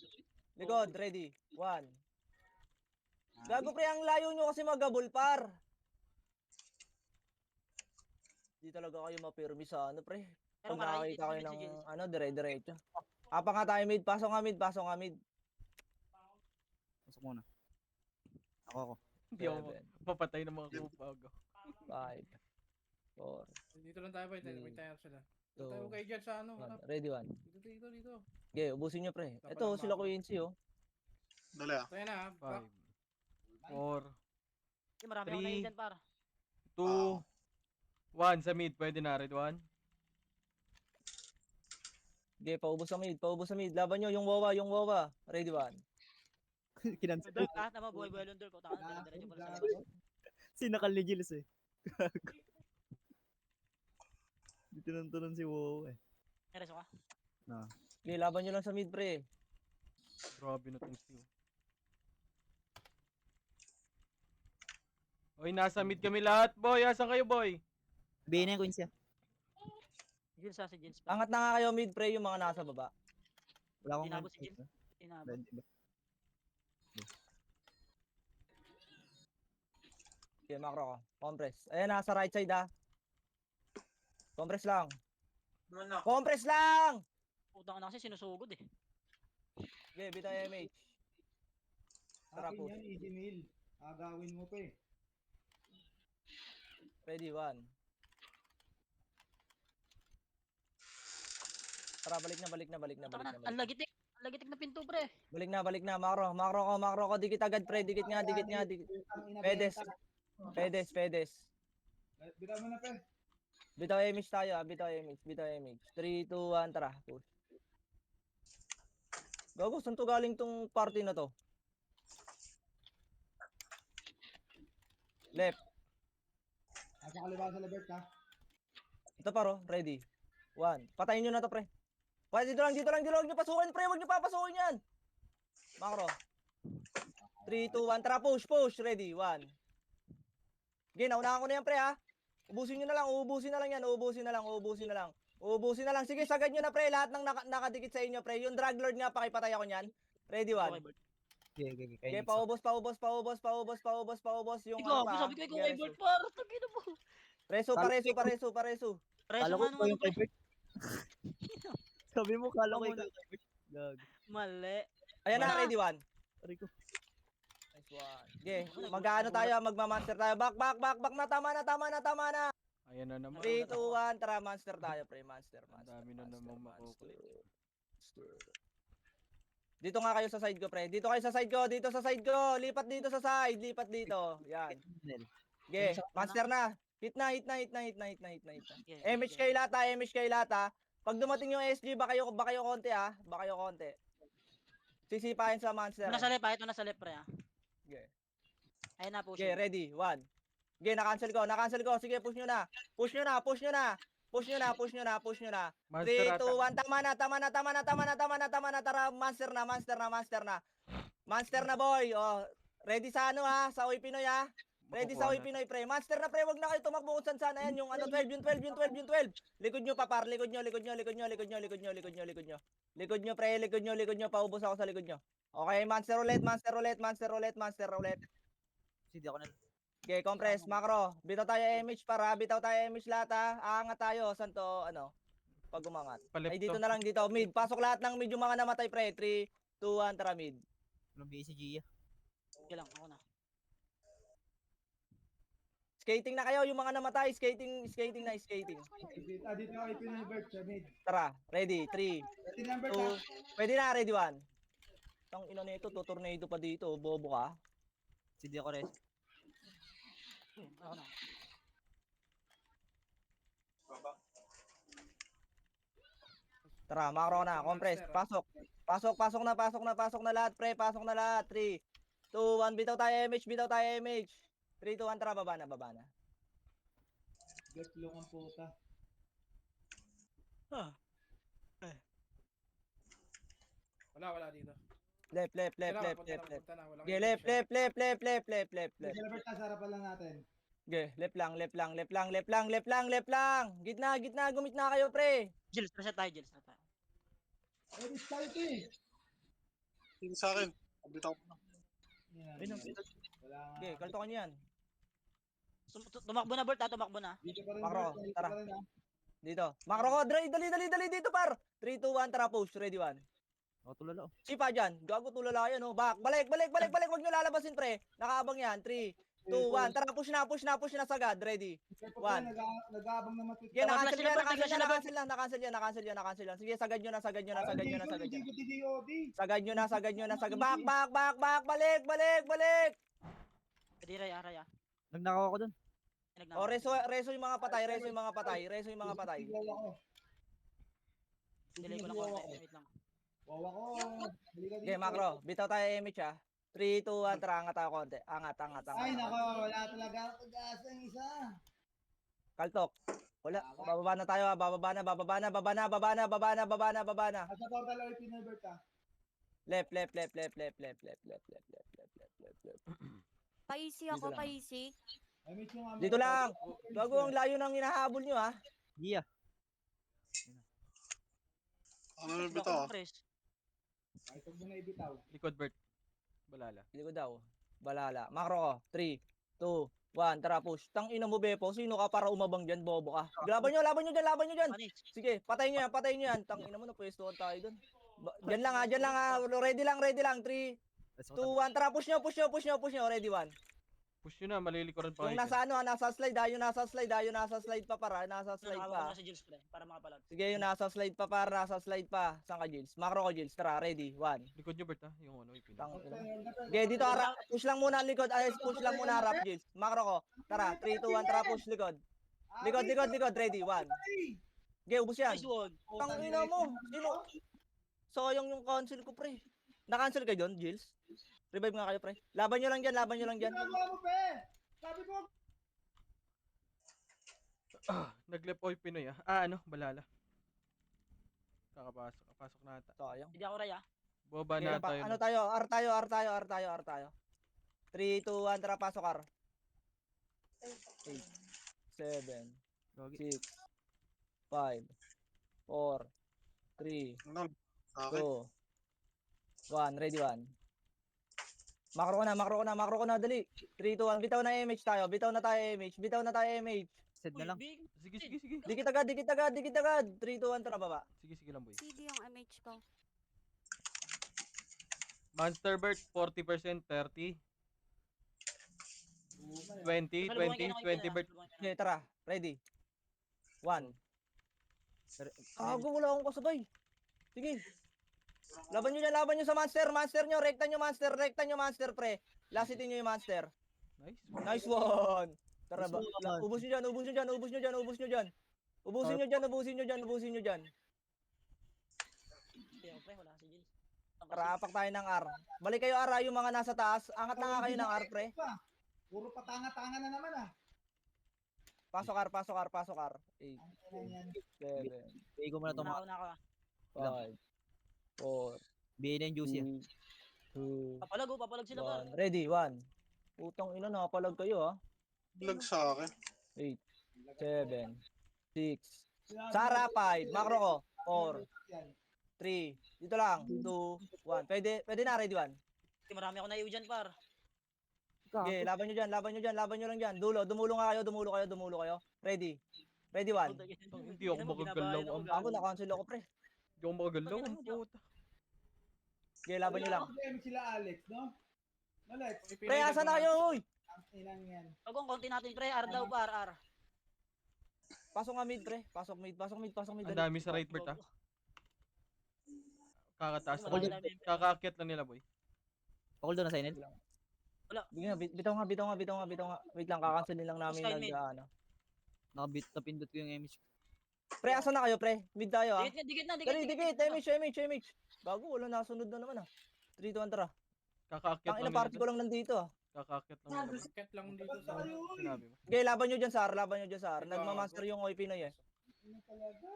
Likod, ready. 1. Gago pre, ang layo nyo kasi magabol par. Di talaga kayo mapirmi sa ano pre. Pero Pag marami nakakita kayo dito ng si Jill. ano, dire-diretso. Apa nga tayo mid, pasok nga mid. Pasok muna. Ako. Hindi ako papatay ng mga kubago. 5, 4, Dito lang tayo, boy. Hmm. May tayo sila. Dito 2, tayo kayo dyan sa ano. 1. Ready, 1. Dito. Okay, ubusin nyo pre. Dapat Ito, lang sila mako. Quincy oh. Dali ah. Tayo na, ha. 5, 4, Marami ako 3. na dyan par. 2, 1 sa mid. Pwede na, red 1. Okay, paubos sa mid. Laban nyo, yung wawa. Ready, 1. Kinansel. Bert ah, tama buhay lunder ko. Taka na diretso pala sa labas. Sinakal ni Gilles eh. Gago. Di tinuntunan si Wow eh. Mereso ka. Okay, laban nyo lang sa mid pre. Grabe na tong Steve. Oy, nasa mid kami lahat, boy. Asan kayo, boy? Sabihin na yung Queens ya. Jill sa si Jill. Angat na nga kayo mid pre, yung mga nasa baba. Wala akong Tinabos si Gilles. Inabot. Okay, macro ko. Compress. Ayan, nasa right side ah. Compress lang. Putang na kasi sinusugod eh. Okay, bitaw MH. Tara Akin po. yan, easy meal. Agawin mo pa eh. Ready, 1. Tara, balik na. Ang lagitik. Ang lagitik na pinto pre. Balik na. Macro ko. Dikit agad pre. Dikit nga. Putang ina, Pedes. benta. Bitaw mo na pe. Bitaw MH tayo ah. Bitaw MH. 3, 2, 1, tara. Push. Gago, saan to galing tong party na to? Left. Nasa kaliwa sa Lebert ha. Ito paro, ready. 1. Patayin nyo na to, pre. Pwede dito lang. Huwag nyo pasukin, pre. Huwag nyo papasukin yan. Macro. 3, 2, 1. Tara, push. Ready. 1. Okay, naunahan ko na yan, pre, ha. Ubusin nyo na lang. Uubusin na lang. Sige, sagad nyo na, pre. Lahat ng nakadikit sa inyo, pre. Yung drug lord nga, pakipatay ako nyan. Ready, 1. Okay, Bert. Okay, paubos. Yung Ikaw, pa, sabi ko ikaw okay, kay Bert par. Tagina mo. Reso. Preso Kala nga ko naman yung pre. kay Bert. Sabi mo, kala ko Ako yung kay Bert. Gago. Mali. Ayan na, Wala. ready, 1. Aray ko. Nice one. Okay, mag-ano tayo, magma-monster tayo. Back na, tama na. Ayan na naman. 3, 2, 1, tara, monster tayo, pre. Monster. Ang dami na naman makukulit. Dito nga kayo sa side ko, pre. Dito sa side ko. Lipat dito sa side. Yan. Okay, monster na. Hit na. Yeah, MH kayo lahat, ha. Pag dumating yung SG, baka kayo konti, ha. Sisipain sa monster. Ito na sa left pre ah. Okay. Ayun na po Okay, siya. ready. 1. Okay, na-cancel ko. Sige, push nyo na. 3, 2, 1, tama na. Tara, monster na. Monster na, boy. Oh, ready sa ano, ha? Sa Oy Pinoy, ha? Ready sa Oy Pinoy, pre. Monster na, pre. Wag na kayo tumakbo kung saan yan. Yung ano, 12. Likod nyo, papar. Likod nyo. Likod nyo. Paubos ako sa likod nyo. Okay, monster roulette. Hindi ako na. Okay, compress, macro. Bitaw tayo MH para. Bitaw tayo MH lahat, ha. Aangat tayo. Saan to, ano? Pag umangat. Palip Ay, dito to. na lang dito. Mid. Pasok lahat ng mid yung mga namatay, pre. 3, 2, 1, tara mid. Anong BA si Gia? Sige lang, ako na. Skating na kayo, yung mga namatay. Skating na, skating. Dito ako ipinivert sa mid. Tara, ready. 3, Pwede number 2, ka. pwede na, ready 1. Tang ina nito, tutornado pa dito. Bobo ka. Si Dia Cores. Okay, ako na. Tara, makro na. Compress. Pasok. Pasok na lahat, pre. Pasok na lahat. 3, 2, 1. Bitaw tayo MH. 3, 2, 1. Tara, baba na. Get look ang puta. Wala dito. Left. Punta na. Walang Okay, eviction. left. Number ka, sa harapan lang natin. Okay, left lang. Gitna. Gumit na kayo, pre. Jills, reset tayo, Jills. Reset tayo. Ay, this tayo to eh. Tingin sa akin. Bitaw ko na. Yan. Wala nga. Okay, kaltokan nyo yan. Tumakbo na, Bert, tumakbo na. Dito pa rin. Makro, Bert, dito tara. pa rin, ah. Dito. Makro ko, dali dito, par. 3, 2, 1, tara, push. Ready, 1. Ako tulala. Sipa dyan. Gago tulala yan, oh. Balik. Huwag nyo lalabasin, pre. Nakaabang yan. 3, 2, 1. Tara, push na sagad. Ready. Ito One. pa, nag-aabang na matit. Sige, Tama, flash sila, Bert, na-cancel yan. Sige, sagad nyo na. Hindi ko DOD. Sagad nyo na. Back. Balik. Pwede, Raya. Nagnakaw ako dun. Oh, reso yung mga patay. Wawa ko. Delay ko lang konti. Wait lang. Wawa ko. Halika dito. Okay, makro. Bitaw tayo MH, ha. 3, 2, 1, tara, angat tayo konti. Angat. Ay, nako. Wala talaga ako pag-asa ng isa. Kaltok. Wala. Bababa na tayo, ha. Bababa na. Nasa portal ako ipinivert ka. Left. Paisi Dito ako, lang. paisi. I miss yung amin. Dito lang. Gago, ang layo ng hinahabol nyo, ha. Gia. Ano na bitaw? Press. Ay, huwag mo na ibitaw. Likod, Bert. Balala. Hindi ko daw. Balala. Makro ko. 3, 2, 1. Tara, push. Tang ina mo, Bepo. Sino ka para umabang dyan? Bobo ka. Laban nyo dyan. Panis. Sige, patayin nyo yan. Tang ina mo, napwestuhan tayo dun. Dyan lang, ha. Ready lang. 3, Let's 2, 1. Tara, push nyo. Ready, 1. Push nyo na, malilikuran pa Yung kayo. nasa ano, nasa slide, ha. Yung nasa slide pa para. Nasa slide Nakawag pa. na si Jills, pre, para makapalag. Sige, yung nasa slide pa para. Nasa slide pa. Saan ka, Jills? Makro ko, Jills. Tara, ready, 1. Likod nyo, Bert, ha? Yung ano, ipin. Tang ina. Okay, dito harap. Push lang muna likod. Push lang muna harap, Jills. Makro ko. Tara, 3, 2, 1. Tara, push likod. Likod. Ready, 1. Okay, ubus yan. Nice one. Tang ina mo. Sino? Sayang yung cancel ko, pre. Na-cancel kayo doon, Jills? Revive nga kayo, pre. Laban nyo lang dyan. Ginagawa mo, pe! Sabi ko, Nag-left oil Pinoy, ah. Ano? Balala. Pasok na ata. Sayang. Hindi ako, Raya. Boba Okay, na tayo. ano tayo? R tayo. 3, 2, 1. Tara, pasok, R. 8, 7, Gagi. 6, 5, 4, 3, Ano? Sa akin. 2, 1. Ready, 1. Makro ko na, dali. 3, 2, 1. Bitaw na MH tayo. Bitaw na tayo MH. Set na lang. Big. Sige. Dikit agad. 3, 2, 1. Tara, baba. Sige lang, boy. CD yung MH ko. Monster Bert, 40%, 30. 20, 20 Bert. Okay, tara. Ready. 1. Wala akong kasabay. Sige. Laban nyo sa monster. Rekta nyo monster, pre. Lasitin nyo yung monster. Nice. Nice one. Tara ba? Nice one. Ubus nyo dyan. Ubusin nyo dyan. Kaya, pre, wala si Jills. Tara, apak tayo ng R. Balik kayo R, yung mga nasa taas. Angat na nga kayo ng R, pre. puro patanga-tanga na naman, ah. Pasok R. 8, Ano yan? 7, BA ko muna to mga. Una ako. 5, 4, BA na yung juicy. 2, Papalag sila, par. 1. Ready, 1. Putang ina, nakapalag kayo, ha. Vlog sa akin. 8, 7, 6. Sara, 5. Makro ko. 4, Yan. 3. Dito lang. 2, 1. Pwede na, ready, 1. Marami ako naiwi dyan, par. Okay, laban nyo lang dyan. Dulo, dumulo kayo. Ready. Ready, one. Hindi ako makagalaw. Ako, na-cancel ako, pre. Hindi ako makagalaw. Pag- Ang puta. Sige, laban nyo lang. Game sila Alex, no? Alex, Pre, asan na kayo, uy? ang inang yan. Pag ang konti natin pre, R daw pa, R. Pasok nga mid, pre. Pasok mid. Ang Dali. dami sa right Bert ah. Kakataas Wala, lang. wala, wala. Kakaakyat lang nila boy. Pakul doon na sa init. Bitaw nga. Wait lang, kakancelin lang namin Sky mid. ano. Nakabit, napindot ko yung image. Pre, asan na kayo, pre? Mid tayo, ah. Dikit na. Dali, dikit. MH. Bago, wala nasunod na naman, ah. 3, 2, 1, tara. Kakaakyat Ang lang ina party ko lang nandito, ah. Kakaakyat lang nila boy. Market lang dito sa... Sinabi mo. Okay, laban nyo dyan, Sar. Nagmamaster yung Oy Pinoy, eh. Ano talaga?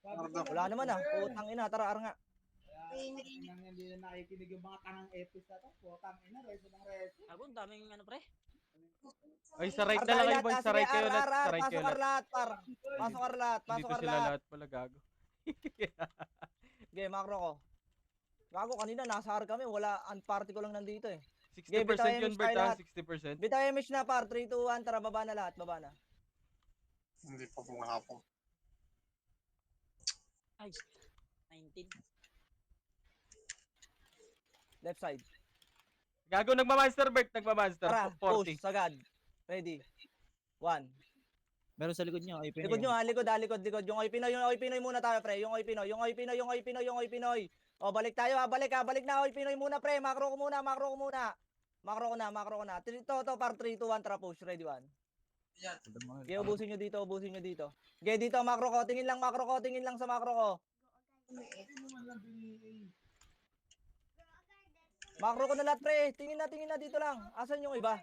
Arda. Wala naman, ah. Putang ina, tara, nga. Inang yan, hindi na nakikinig yung mga tangang epis na to. Putang ina, reso ng reso. Abo, ang daming ano pre. Ay, sa right na lang kayo boy. Sa right kayo lahat. Sa right kayo Pasok lahat. Arlat, par. Pasok Arlat. Dito sila lahat pala gago. Okay, macro ko. Gago, kanina nasa R kami. Wala, ang party ko lang nandito, eh. 60% bitaw yun image Bert tayo ah. lahat. 60%. Bitaw image na, par. 3, 2, 1, tara, baba na lahat. Baba na. Hindi pa pumahapon. Ay, 19. Left side. Gago, nagmamaster Bert. Nagmamaster. Tara, 40. push, sagad. Ready. 1. Meron sa likod niyo. Ay, Likod nyo, likod. Yung Oy Pinoy muna tayo, pre. Yung Oy Pinoy. O, balik tayo, balik na, Oy Pinoy muna, pre. Macro ko muna. Macro ko na. To, par 3, 2, 1, tara, push. Ready, 1. Okay, ubusin nyo dito. Okay, dito, macro ko. Tingin lang sa macro ko. Ano naman lang binili? Macro ko na lahat, pre. Tingin na dito lang. Asan yung iba?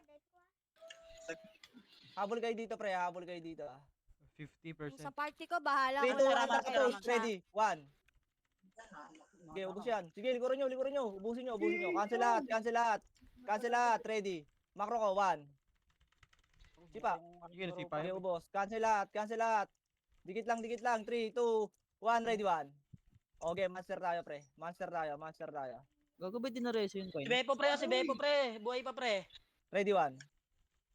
Habol kayo dito, pre. ah. 50%. Sa party ko, bahala 3, 2, ko. 1, Salamat, tara, push. salamat. Ready, 1. Okay, ubus yan. Sige, likurin nyo. Ubusin nyo. Cancel lahat. Ready. Macro ko, 1. Sipa. Sige, nasipa Okay, yun. ubos. Cancel lahat. Dikit lang. 3, 2, 1, ready, 1. Okay, master tayo, pre. Master tayo. Gago ba dinareso yung coin? Si Beppo pre. Buhay pa pre. Ready, 1.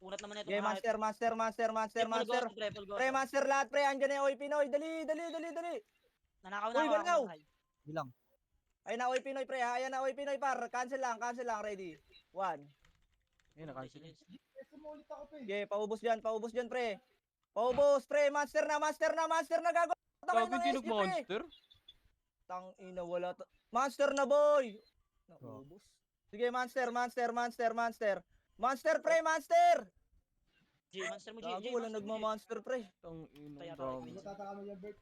Unat naman ito. Okay, master. Pre, master lahat, pre. Andyan na yung Oy Pinoy. Dali. Nanakaw Uy, na galaw! ako. Bilang. Ay na, Oy Pinoy, pre. Ayan na, Oy Pinoy, par. Cancel lang. Ready. 1. Ayun, na-cancel. Reso mo ulit ako, pe. Okay, paubos dyan, pre. Pre. Master na, gago. Gago, hindi nag-monster. Tang ina, wala. Monster na, boy. Naubos. Sige, monster. Monster, pre, monster. G, monster mo G. Gago, wala nagma-monster, pre. Tang ina, Kaya dami. Matataka mo yan, Bert.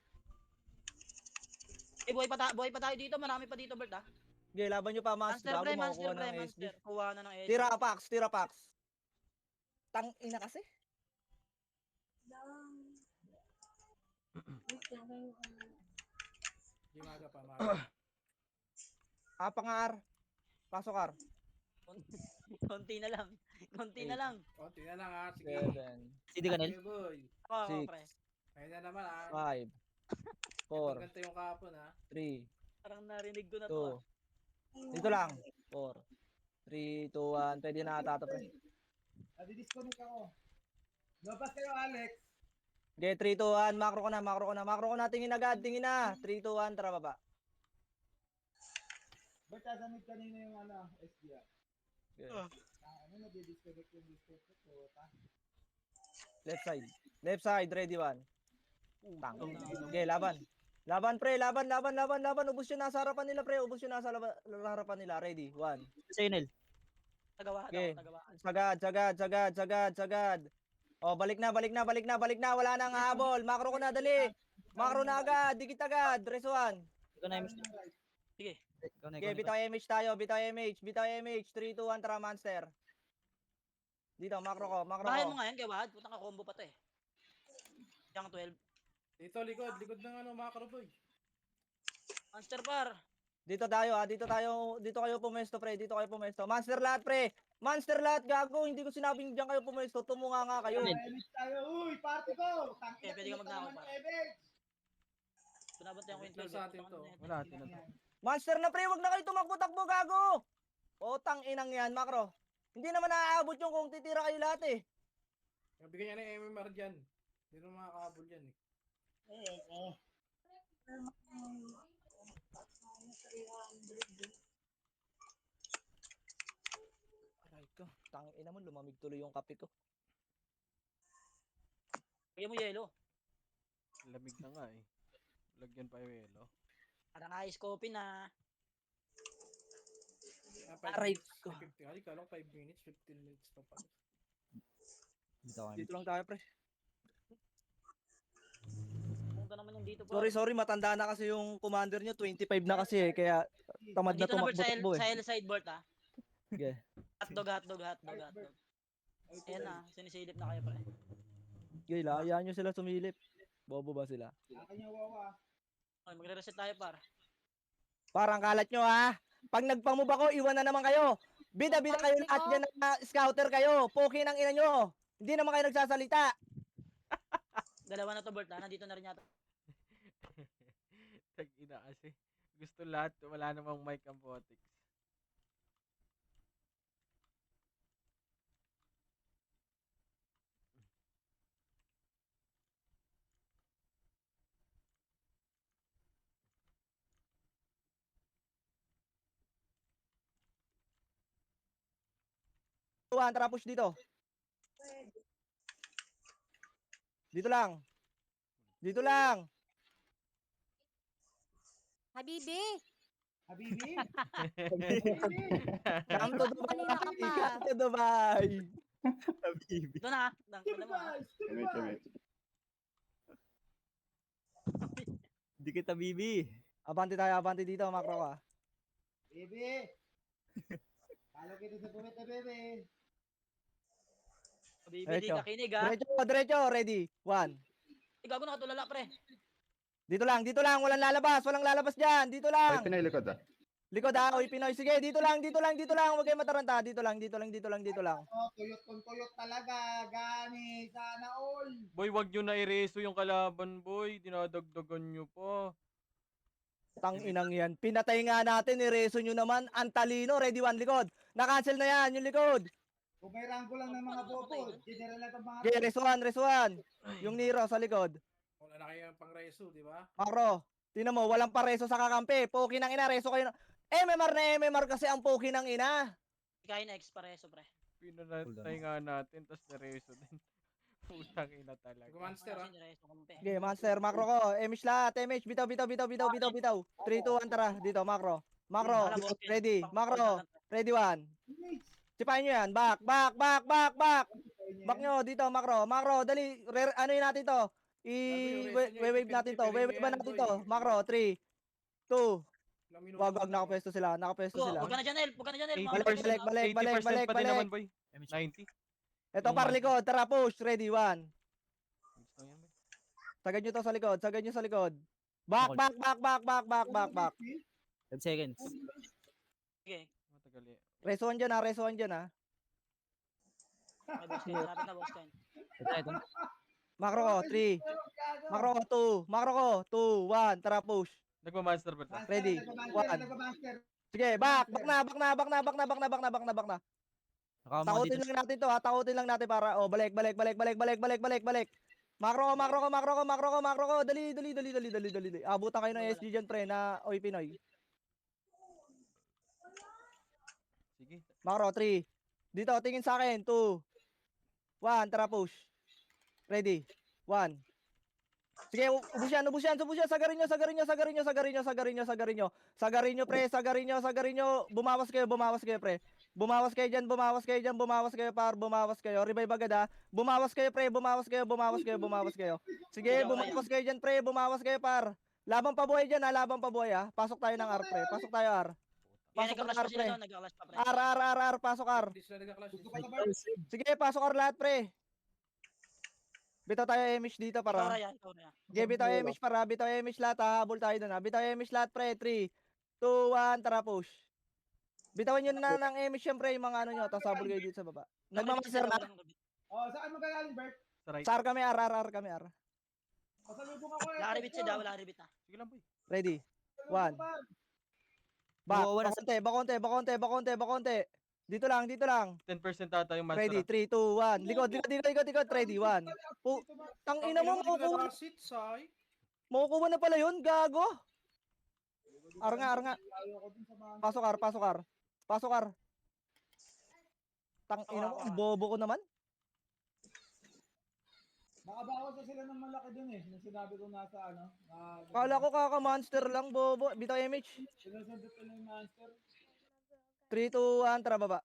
Buhay pa tayo dito. Marami pa dito Bert ah. Okay, laban nyo pa, monster. Monster pre. Gago, makukuha ng SD. Monster. Kuha na ng SD. Tira packs. Tang ina kasi. Di maga pa, maga. Pangar. Pasok, ar. Konti na lang. Konti na lang ha. Sige. 7, Sidi Kanel. Okay, boy. Oo, Six. pre. Ayun na naman ha. 5, 4, Ganito yung kahapon ha. 3, Parang narinig ko na to. 2. Dito lang. 4, 3, 2, 1. Pwede na ata to, pre. Adi-disconnect ako. Labas kayo, Alex. Okay, 3, 2, 1. Macro ko na. Tingin agad. 3, 2, 1. Tara, baba. Bert, asamit kanina yung SDR. Okay. Ano, nadi-disconnect yung disconnect ko. Left side. Ready, 1. Tang. Okay, laban. Laban, pre. Laban. Ubus yun nasa harapan nila, pre. Ready, 1. Sa inel. Tagawa. Okay. Sagad. Oh, balik na. Wala nang habol. Macro ko na, dali. Macro na agad. Dikit agad. Reso 1. Ikaw na image. Sige. Ikaw na. Okay, bitaw image tayo. Bitaw image. 3, 2, 1. Tara, monster. Dito, macro ko. Bahay mo nga yan, kaya Wahad. Putang ka combo pa to eh. Yang 12. Dito, likod ng macro boy. Monster par. Dito kayo pumesto, pre. Monster lahat, pre. Gago. Hindi ko sinabing diyan kayo pumesto. Tumunga nga kayo. Image tayo. Uy, party ko. Okay, pwede ka magnakaw pa. Pinabantay ko yung Ito 12. sa atin to. Wala, tinatawag. Monster na, pre. Wag na kayo tumakbo-takbo, gago. Tang inang yan, macro. Hindi naman naaabot yung kung titira kayo lahat, eh. Bigyan niya ng MMR dyan. Hindi naman makakahabol yan eh. Aray ko. Tangin ina mo, lumamig tuloy yung kape ko. Bigyan mo yelo. Lamig na nga eh. Lagyan pa yung yelo. Parang ice coffee na. Ah, 5 Aray minutes, ko. 50. Ay, kala ko 5 minutes, 15 minutes pa pala. Dito kami. Dito lang tayo, pre. Punta naman yung dito po. Sorry, matanda na kasi yung commander nyo. 25 na kasi eh. Kaya tamad na Dito na Bert sa, tumakbo sa eh. L sideboard ah. Sige. Hotdog. Ayan na, sinisilip na kayo pre. Sige, hayaan nyo sila sumilip. Bobo ba sila? Akin yung wawa. Okay, magre-reset tayo par. Parang kalat nyo ha. Pag nagpamove ako, iwan na naman kayo. Bida-bida kayo lahat dyan na scouter kayo. Poki ng ina nyo. Hindi naman kayo nagsasalita. Dalawa na to Bert ah, nandito na rin yata. Tag-ina kasi. Gusto lahat, wala namang mic ang botics. Tuwan, tara push dito. Dito lang. Dito lang. Habibi! Habibi! Come to Kanina ka Dubai. pa. Come to Dubai. Habibi. Ito na, dala mo ah. Hindi kita bibi. Abante dito, makro ka. Bibi! Kala kita sa puwet na bebe. Bibili Diretso. ka kinig ah. Diretso, ready. 1. Gago nakatulala pre. Dito lang, walang lalabas dyan. Dito lang. Pinoy likod ah. Likod ha, oy Pinoy. Sige, dito lang. Huwag kayong mataranta. Dito lang. Oh, tuyot talaga. Gani. Sana all. Boy, wag nyo na ireso yung kalaban, boy. Dinadagdagan nyo pa. Tang inang yan. Pinatay nga natin, ireso nyo naman. Antalino, ready 1, likod. Na-cancel na yan, yung likod. Kung may ranggo lang ng mga bobo, general na itong mga Okay, res 1. Yung Nero sa likod. Wala na kayo pang reso, di ba? Makro, tinan mo, walang pareso sa kakampi. Poki ng ina, reso kayo. MMR na MMR kasi ang poki ng ina. Ikain na expareso pre. Pinanatay nga natin, tas nareso din. Putang ina talaga. Monster ah. Reso kumpe. Okay, monster, makro ko. MH lahat, MH, bitaw. 3, 2, 1, tara. Dito, makro. Ala, boss, Ready. pang- Makro, ready 1. Sipahin nyo yan. Back. Back nyo, dito, makro. Dali, ano yun natin to? I-wave natin to. Wave natin to. Makro, 3, 2. Wag, nakapwesto sila. Huwag ka na dyan El, huwag ka na dyan El. 80% Balik. pa din naman, boy. 90. Ito, par likod. Tara, push. Ready, 1. Gusto yan, boy. Sagad nyo to sa likod. Back. 10 seconds. Sige. Matagal eh. Reso 1 dyan ha. Ay, boss Ken, malapit na boss Ken. Ito. Makro ko, 3. Makro ko, 2. Makro ko, 2, 1. Tara, push. Nagma-monster ba ta? Ready. One. Sige, back na. Nakama Takutin dito. lang natin to ha. Takutin lang natin para balik. Makro ko. Dali. Abutan kayo ng SG dyan pre na oy Pinoy. Sige. Makro 3. Dito tingin sa akin. 2. 1, tara push. Ready. 1. Sige, ubus yan. Sagarin nyo, pre. Bumawas kayo, pre. Bumawas kayo, par. Revive agad, ha. Bumawas kayo, pre. Sige, bumawas kayo dyan, pre. Par. Labang pabuhay dyan, ha. Pasok tayo ng R, pre. Pasok tayo, R. Kaya Pasok ng nagka-clash pa R, sila pre. doon, nagka-clash pa pre. R. Pasok, R. Hindi sila nagka-clash. Sige, pasok R lahat, pre. Bitaw tayo MH dito, Ikaw para. Raya, ikaw Raya. Sige, bitaw MH para. Bitaw MH lahat, ha. Habol tayo dun, ha. Bitaw MH lahat, pre. 3, 2, 1, tara, push. Bitawan nyo na ng MH, syempre, yung mga ano nyo. Tapos habol kayo dito sa baba. Nagmamaster na. Oh, saan mo gagaling, Bert? Sa right. Sar kami, R kami, R. Pasalubong ako. Wala ka rebit siya, wala ka rebit na. Sige lang, boy. Ready. Pasalubong 1. pa. Bakonte. Dito lang, dito lang. 10% ata yung master. Ready, 3, 2, 1. Likod, likod. Ready, 1. Tang ina mo, makukuha. Sit, say. Makukuha na pala yun, gago. Arnga. Ayoko din sa mga... Pasok, Ar. Tang ina mo, ang bobo ko naman. Nakabawas na sila ng malaki dun eh. Nung sinabi ko nasa ano. Kala ko kaka-monster lang, bobo. Bitaw MH. Sinasundot ko na yung monster. 3, 2, 1, tara baba.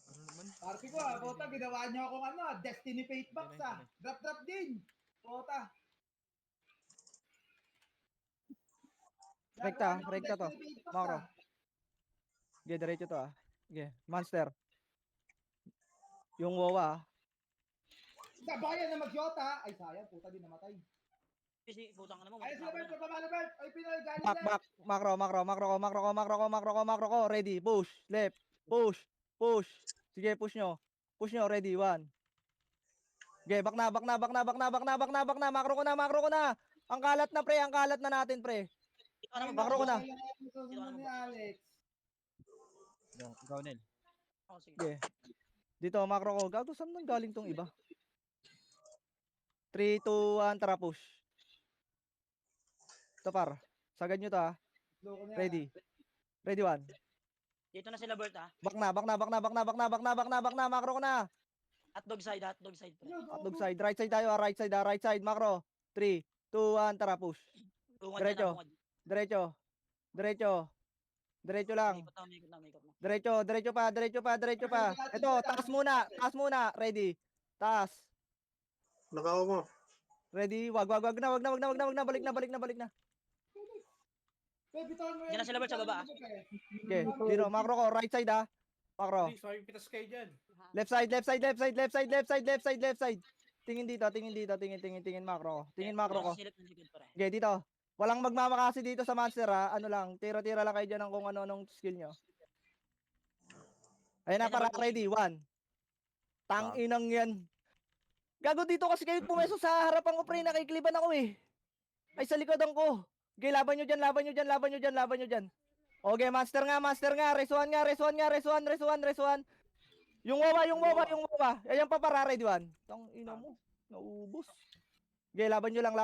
Ano naman? Party ko bota, ginawa niyo akong ano, Destiny Fate Box Drop din. Bota. Rekta to. Makro. Sige, diretso to Sige, monster. Yung wawa Sabayan na mag-Jota. Ay sayang, puta din namatay. Kasi putang na mo. Ay sila Bert, pagpamala Bert. Ay Pinoy, galing Back. Makro ko. Ready, push. Left. Push. Sige, push nyo. Ready, 1. Sige, back na. Makro ko na. Ang kalat na, pre. Ang kalat na natin, pre. Makro ko na. Susunod ni Alex. Ikaw, Nel. Oh, sige. Sige. Dito, makro ko. Gago, saan nang galing tong iba? 3, 2, 1, tara, push. Ito, par. Sagad nyo to, Loko na yan. Ready. Ready, 1. Dito na sila Bert ha. Back na. Makro ko na. Hotdog side pre. Hotdog side. Right side tayo, right side. Makro. 3, 2, 1, tara, push. Bungad Diretso. ka na, Diretso lang. Umikot na. Diretso pa. Ito, taas muna. Ready. Taas. Nakaw mo. Ready. Wag na. Balik na. Bitawan mo Diyan na sila Bert sa baba. Okay. Dito, makro ko. Right side Makro. Hindi, sabi pitas kayo dyan. Left side. Tingin dito. Tingin makro ko. Tingin makro ko. Silip ng likod pre. Okay, dito. Walang magmamakasi dito sa monster Ano lang, tira-tira lang kayo dyan ng kung ano-anong skill nyo. Ayun na, para ready. 1. Tang-inang yan. Gago dito kasi kayo pumeso sa harapan ko, pre. Nakikliban ako eh. Ay, sa likodan ko. Okay, laban nyo dyan. Okay, master nga. Resuan. Yung wawa. Ayan pa para ready 1. Tang-ina mo. Naubos. Okay, laban nyo lang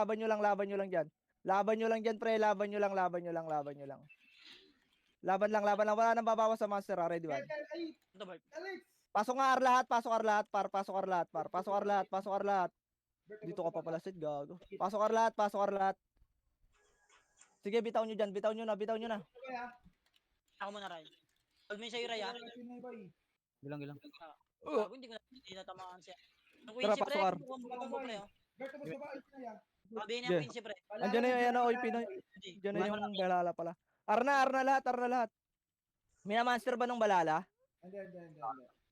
dyan. Laban nyo lang dyan, pre. Laban nyo lang. Laban lang. Wala nang babawas sa monster, ready 1. Ay, Ito Bert. Alex. Pasok nga lahat. Pasok lahat. Dito ka pa pala, Sid, gago. Pasok lahat. Sige, bitaw nyo na. Ako muna Ray. Hold mo yung sa'yo Ray ha. Gilang. Gago, hindi ko na tamaan siya. Ang Tara, Quincy pre. pasok, Ar. Combo pre oh. Bert, mas babae na yan. Sabihin niya Yeah. Quincy pre. Andiyan na yung oy Pinoy. Diyan na yung balala pala. Arna lahat. May monster ba nung balala? Hindi.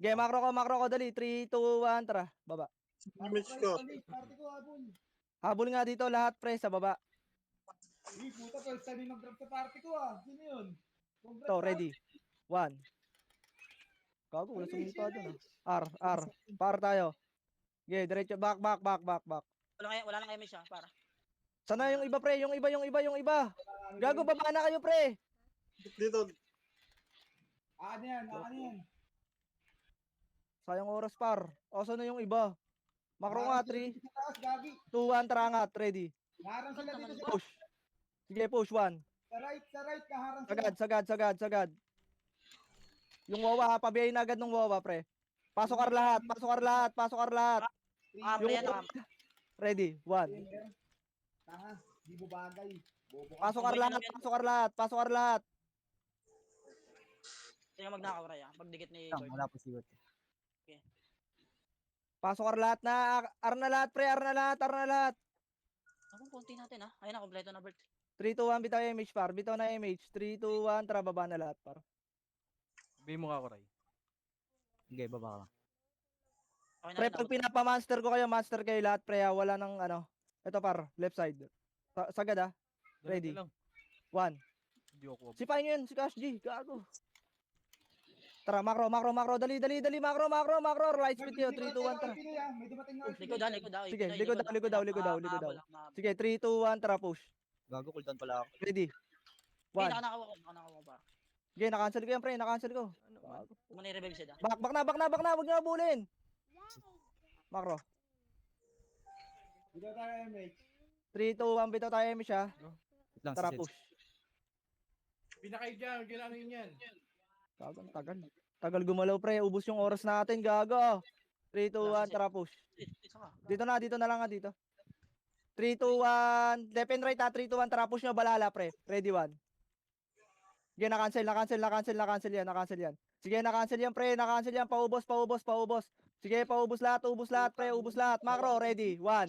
Okay, makro ko. Dali. 3, 2, 1, tara. Baba. Image ko. Party ko, habol. Habol nga dito lahat, pre, sa baba. Uy, puta, first time yung mag-drop sa party ko Sino yun? Congrats, To, ready. 1. Gago, wala sumipa doon R. Par tayo. Okay, diretso. Back. Wala lang kayo may siya para. Sana yung iba, pre. Yung iba. Gago, baba na kayo, pre. Dito. Ano yan? Sayang oras, par. O, sana yung iba. Makro nga, 3, Sa taas, Gabi. 2, 1, tara nga. Ready. Naharang sila dito sa Push. Sige, push. 1. Sa right, naharang sila. Sagad. Yung wawa, pabiyayin na agad ng wawa, pre. Pasok ar lahat. Ah, Yung pre yan wawa. Ready, 1. Tanga, di mo bagay. Bobo ka. Pasok ar lahat. Hindi ka magnakaw Ray ha. Pagdikit ni Lang, Bert. wala pa sigot. Pasok ar lahat na. Ar na lahat, pre. Ar na lahat. Ako, konti natin ha. Ayun na, kompleto na Bert. 3, 2, 1, bitaw image, par. Bitaw na image. 3, 2, 1, tara, baba na lahat, par. Sabihin mo ka, Ray. Okay, baba ka. Okay na Pre, rin pag ako. pinapamaster ko kayo, master kayo lahat, pre, wala nang ano. Ito, par. Left side. Sagad, Ready. Lang. 1. Hindi ako. Sipahin nyo yun, si Cash G. Gago. Tara, makro. Dali, makro. Right speed kayo. 3, 2, 1, tara. May dumating na. Likod ha. Sige, likod daw. Sige, 3, 2, 1, tara, push. Gago, cooldown pala ako. Ready. Hindi, 1. nakanakuha ko pa. Sige, na-cancel ko yan, pre. Na-cancel ko. Ano man? Muna i-revive sila. Back na. Huwag nyo nabulin. Makro. Dito tayo, MH. 3, 2, 1. Bitaw tayo, MH ha. Wait lang, Tara, si Seds. push. Pinakaid dyan, ginano yun yan. Gago, ang tagal. Tagal gumalaw, pre. Ubus yung oras natin, gago. 3, 2, 1. Tara, push. Saka. Dito na lang nga dito. 3, 2, 1. Left and right ha. 3, 2, 1. Tara, push nyo. Balala, pre. Ready, 1. Sige, na-cancel yan. Sige, na-cancel yan, pre. Na-cancel yan. Paubos. Sige, paubos lahat, pre. Ubos lahat. Macro, ready, 1.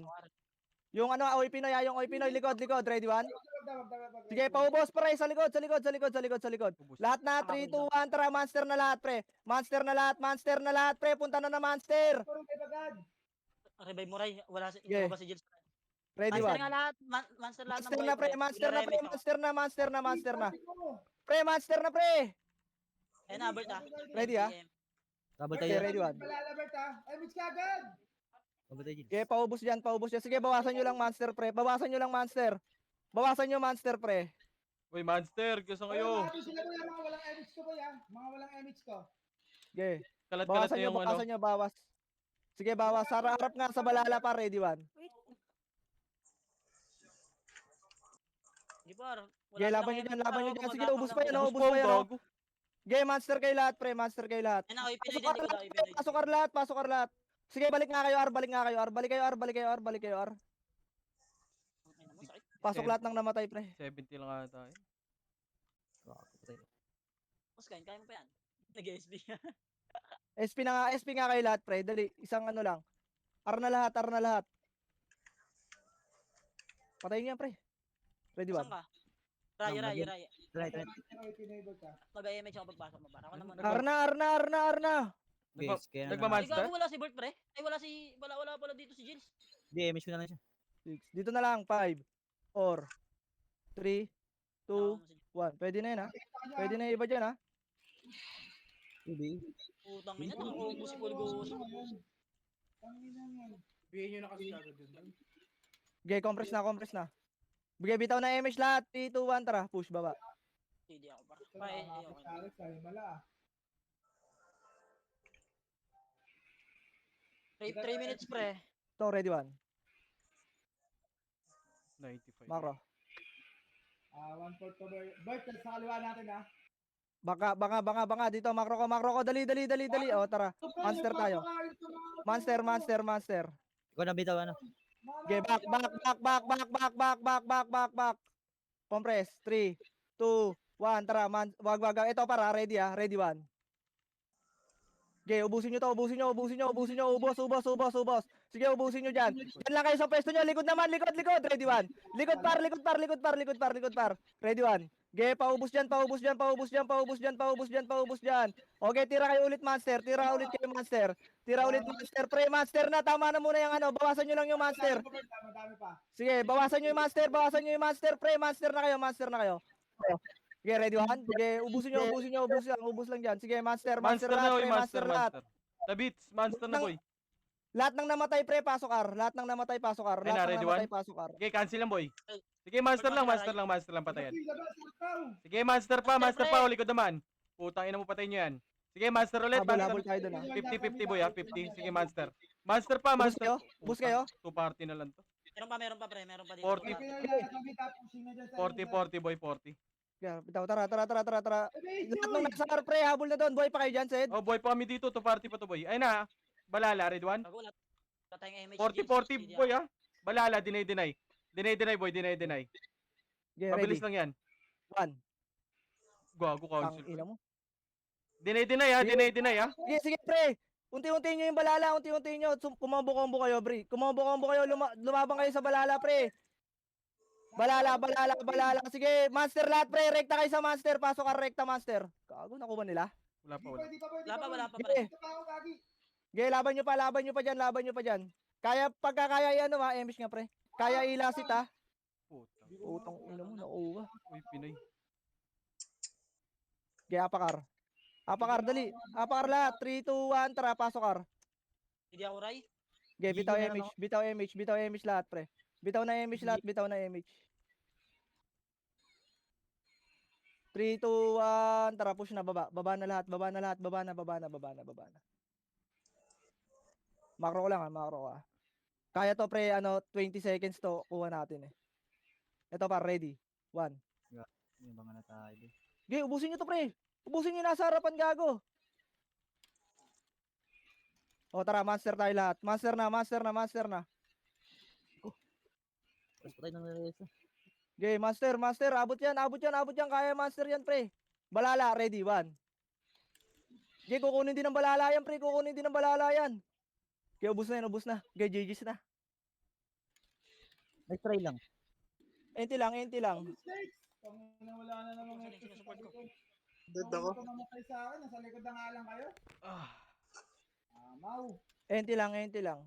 Yung ano, Oy Pinoy, yung Oy Pinoy, likod. Ready, 1. Sige, paubos, pre. Sa likod. Ubus. Lahat na, 3, 2, 1. Tara, monster na lahat, pre. Monster na lahat, pre. Punta na monster. Revive mo, Ray. Wala si, Yeah. ba si Jill? Ready, Monster 1. nga lahat. Monster lahat ng Monster buhay, na, pre. Monster na. Pre, monster na, pre. Ayun na, Albert ah. Ready, ah? PM. Tabal Okay, tayo. ready, 1. Malalabert ha. MH kagad. Tabal tayo, Jill. Okay, paubos dyan. Sige, bawasan nyo lang monster, pre. Bawasan nyo, monster, pre. Uy, monster, gusto kayo. Sila ko yan, mga walang MH ko ba yan? Mga walang MH ko. Okay. Kalat-kalat na yung ano. Bawas. Sige, bawas. Harap nga sa balala pa, ready, 1. Wait. Di ba? Okay, laban nyo dyan. Sige, ubos pa yan, Ubus ubos po, pa yan. oh. gago. Okay, monster kayo lahat, pre. Ayun na, Pinoy din. Di ko lang, Pinoy. Pasok ka lahat. Sige, balik nga kayo, R. Balik kayo, R. Ay, naman, sakit. Pasok lahat ng namatay, pre. 70 lang ata eh. Mas kaya mo pa yan. Nag-SB. SP nga kayo lahat, pre. Dali, isang ano lang. R na lahat. Patayin niya, pre. Ready, 1. Saan ka? Raya. Right. Mag-IMH ako pagpasok mo. Para ako naman. R na. Guys, kaya na lang. Ay, Nagmamonster? gago, wala si Bert, pre. Ay, wala pala dito si Jills. Hindi, MH ko na lang siya. 6. Dito na lang, 5, 4, 3, 2, 1. Pwede na yun, ha? Pwede na yung iba dyan, ha? Hindi. Putang ina, nakakubo si Pulgoso. Bigyan nyo na kasi kagad dun. Okay, compress na. Bigay, bitaw na MH lahat. 3, 2, 1, tara. Push, baba. Hindi ako pa. Ay, okay. 3 minutes, pre. Ito, ready, 1. 95. Macro. 1/4 cover. Bert, sa kaliwa natin ha. Baka. Dito, macro ko. Dali. O, tara. Monster tayo. Monster. Ikaw na bitaw, ano? Okay, back. Compress. 3, 2, 1, tara. Wag. Ito para, ready, ha? Ready, 1. Okay, ubusin nyo to. Ubos. Sige, ubusin nyo dyan. Yan lang kayo sa pwesto nyo. Likod. Ready, 1. Likod par. Ready, 1. Okay, paubos dyan. Okay, tira kayo ulit, monster. Pre, monster na. Tama na muna yung ano. Bawasan nyo lang yung monster. Madami pa. Sige, bawasan nyo yung monster. Pre, monster na kayo. Okay, ready, 1. Sige, ubusin nyo. Ubus lang dyan. Sige, monster Monster lahat, na, pre. uy, Monster lahat. The beats, monster na, boy. Lahat ng namatay, pre, pasok, R. Lahat ng namatay, pasok, R. Ready, one? Pasok, R. Okay, cancel lang, boy. Sige, monster lang, patayan. Labas, Sarkaw. Sige, monster pa, likod naman. Putang ina mo, patayin nyo yan. Sige, monster ulit, Habol tayo doon, ha. 50-50, boy, ha, 50. Sige, monster. Monster pa, Bus monster. kayo? Two party na lang to. Meron pa, pre. Meron pa dito. 40. Pinoy na, sabi tapusing na dyan sa 40, boy, 40. Yeah, bitaw, tara. Lahat ng nasa R, pre, habol na doon. Boy, pa kayo dyan, Sed. Oh, boy, pa kami dito, two party pa to, boy. Ay na, balala, red one. Bago wala. Patayang MH. 40, boy, ha. Balala, deny. Deny, boy, deny. Okay, Mabilis ready. lang yan. 1. Gago, Ang council. ina mo. Deny, ha. Sige, pre. Unti-unti nyo yung balala, unti-unti nyo. Kumombo-combo kayo, pre. Lumabang kayo sa balala, pre. Balala. Sige, monster lahat, pre. Rekta kayo sa monster. Pasok ka, rekta, monster. Kago, nakuha nila. Wala pa. Wala pa, Sige. pre. Okay, laban nyo pa dyan. Pagkakaya yan, ha, MH nga, pre. Kaya ilasit, ha. Putang. Utang ina mo, nakuha. Uy, Pinoy. Okay, apakar, dali. Apakar lahat. 3, 2, 1, tara, pasok, R. Hindi ako, Ray. Okay, bitaw Gigi na lang MH lahat, pre. Bitaw na MH lahat, bitaw na MH. 3, 2, 1. Tara, push na. Baba. Baba na lahat. Baba na lahat. Baba na, baba na, baba na, baba na. Macro ko lang macro ka. Kaya to pre, 20 seconds to kuha natin eh. Ito pa, ready. 1. Yung mga na tayo. Okay, ubusin nyo to pre. Ubusin nyo yung nasa harapan, gago. O tara, master tayo lahat. Master na, master na, master na. Tapos patay ng resa. Okay, master, master. Abot yan, abot yan, abot yan. Kaya master yan, pre. Balala, ready, 1. Okay, kukunin din ng balala yan, pre. Kukunin din ng balala yan. Okay, ubus na yan, ubus na. Okay, GG's na. Next try lang. Enti lang, enti lang. Mistakes! Pangina, wala na namang Sige, sige, support ko. Dead ako. Kung mamatay sa akin, nasa likod na nga lang kayo. Ah, Mau. Enti lang, enti lang.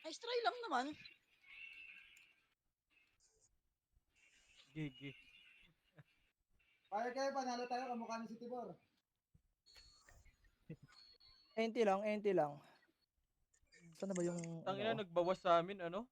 Nice try lang naman. GG. Kaya kayo, panalo tayo, kamukha ni si Tibor. Enti lang, enti lang. Saan na ba yung... Tangina, ano? nagbawas sa amin, ano?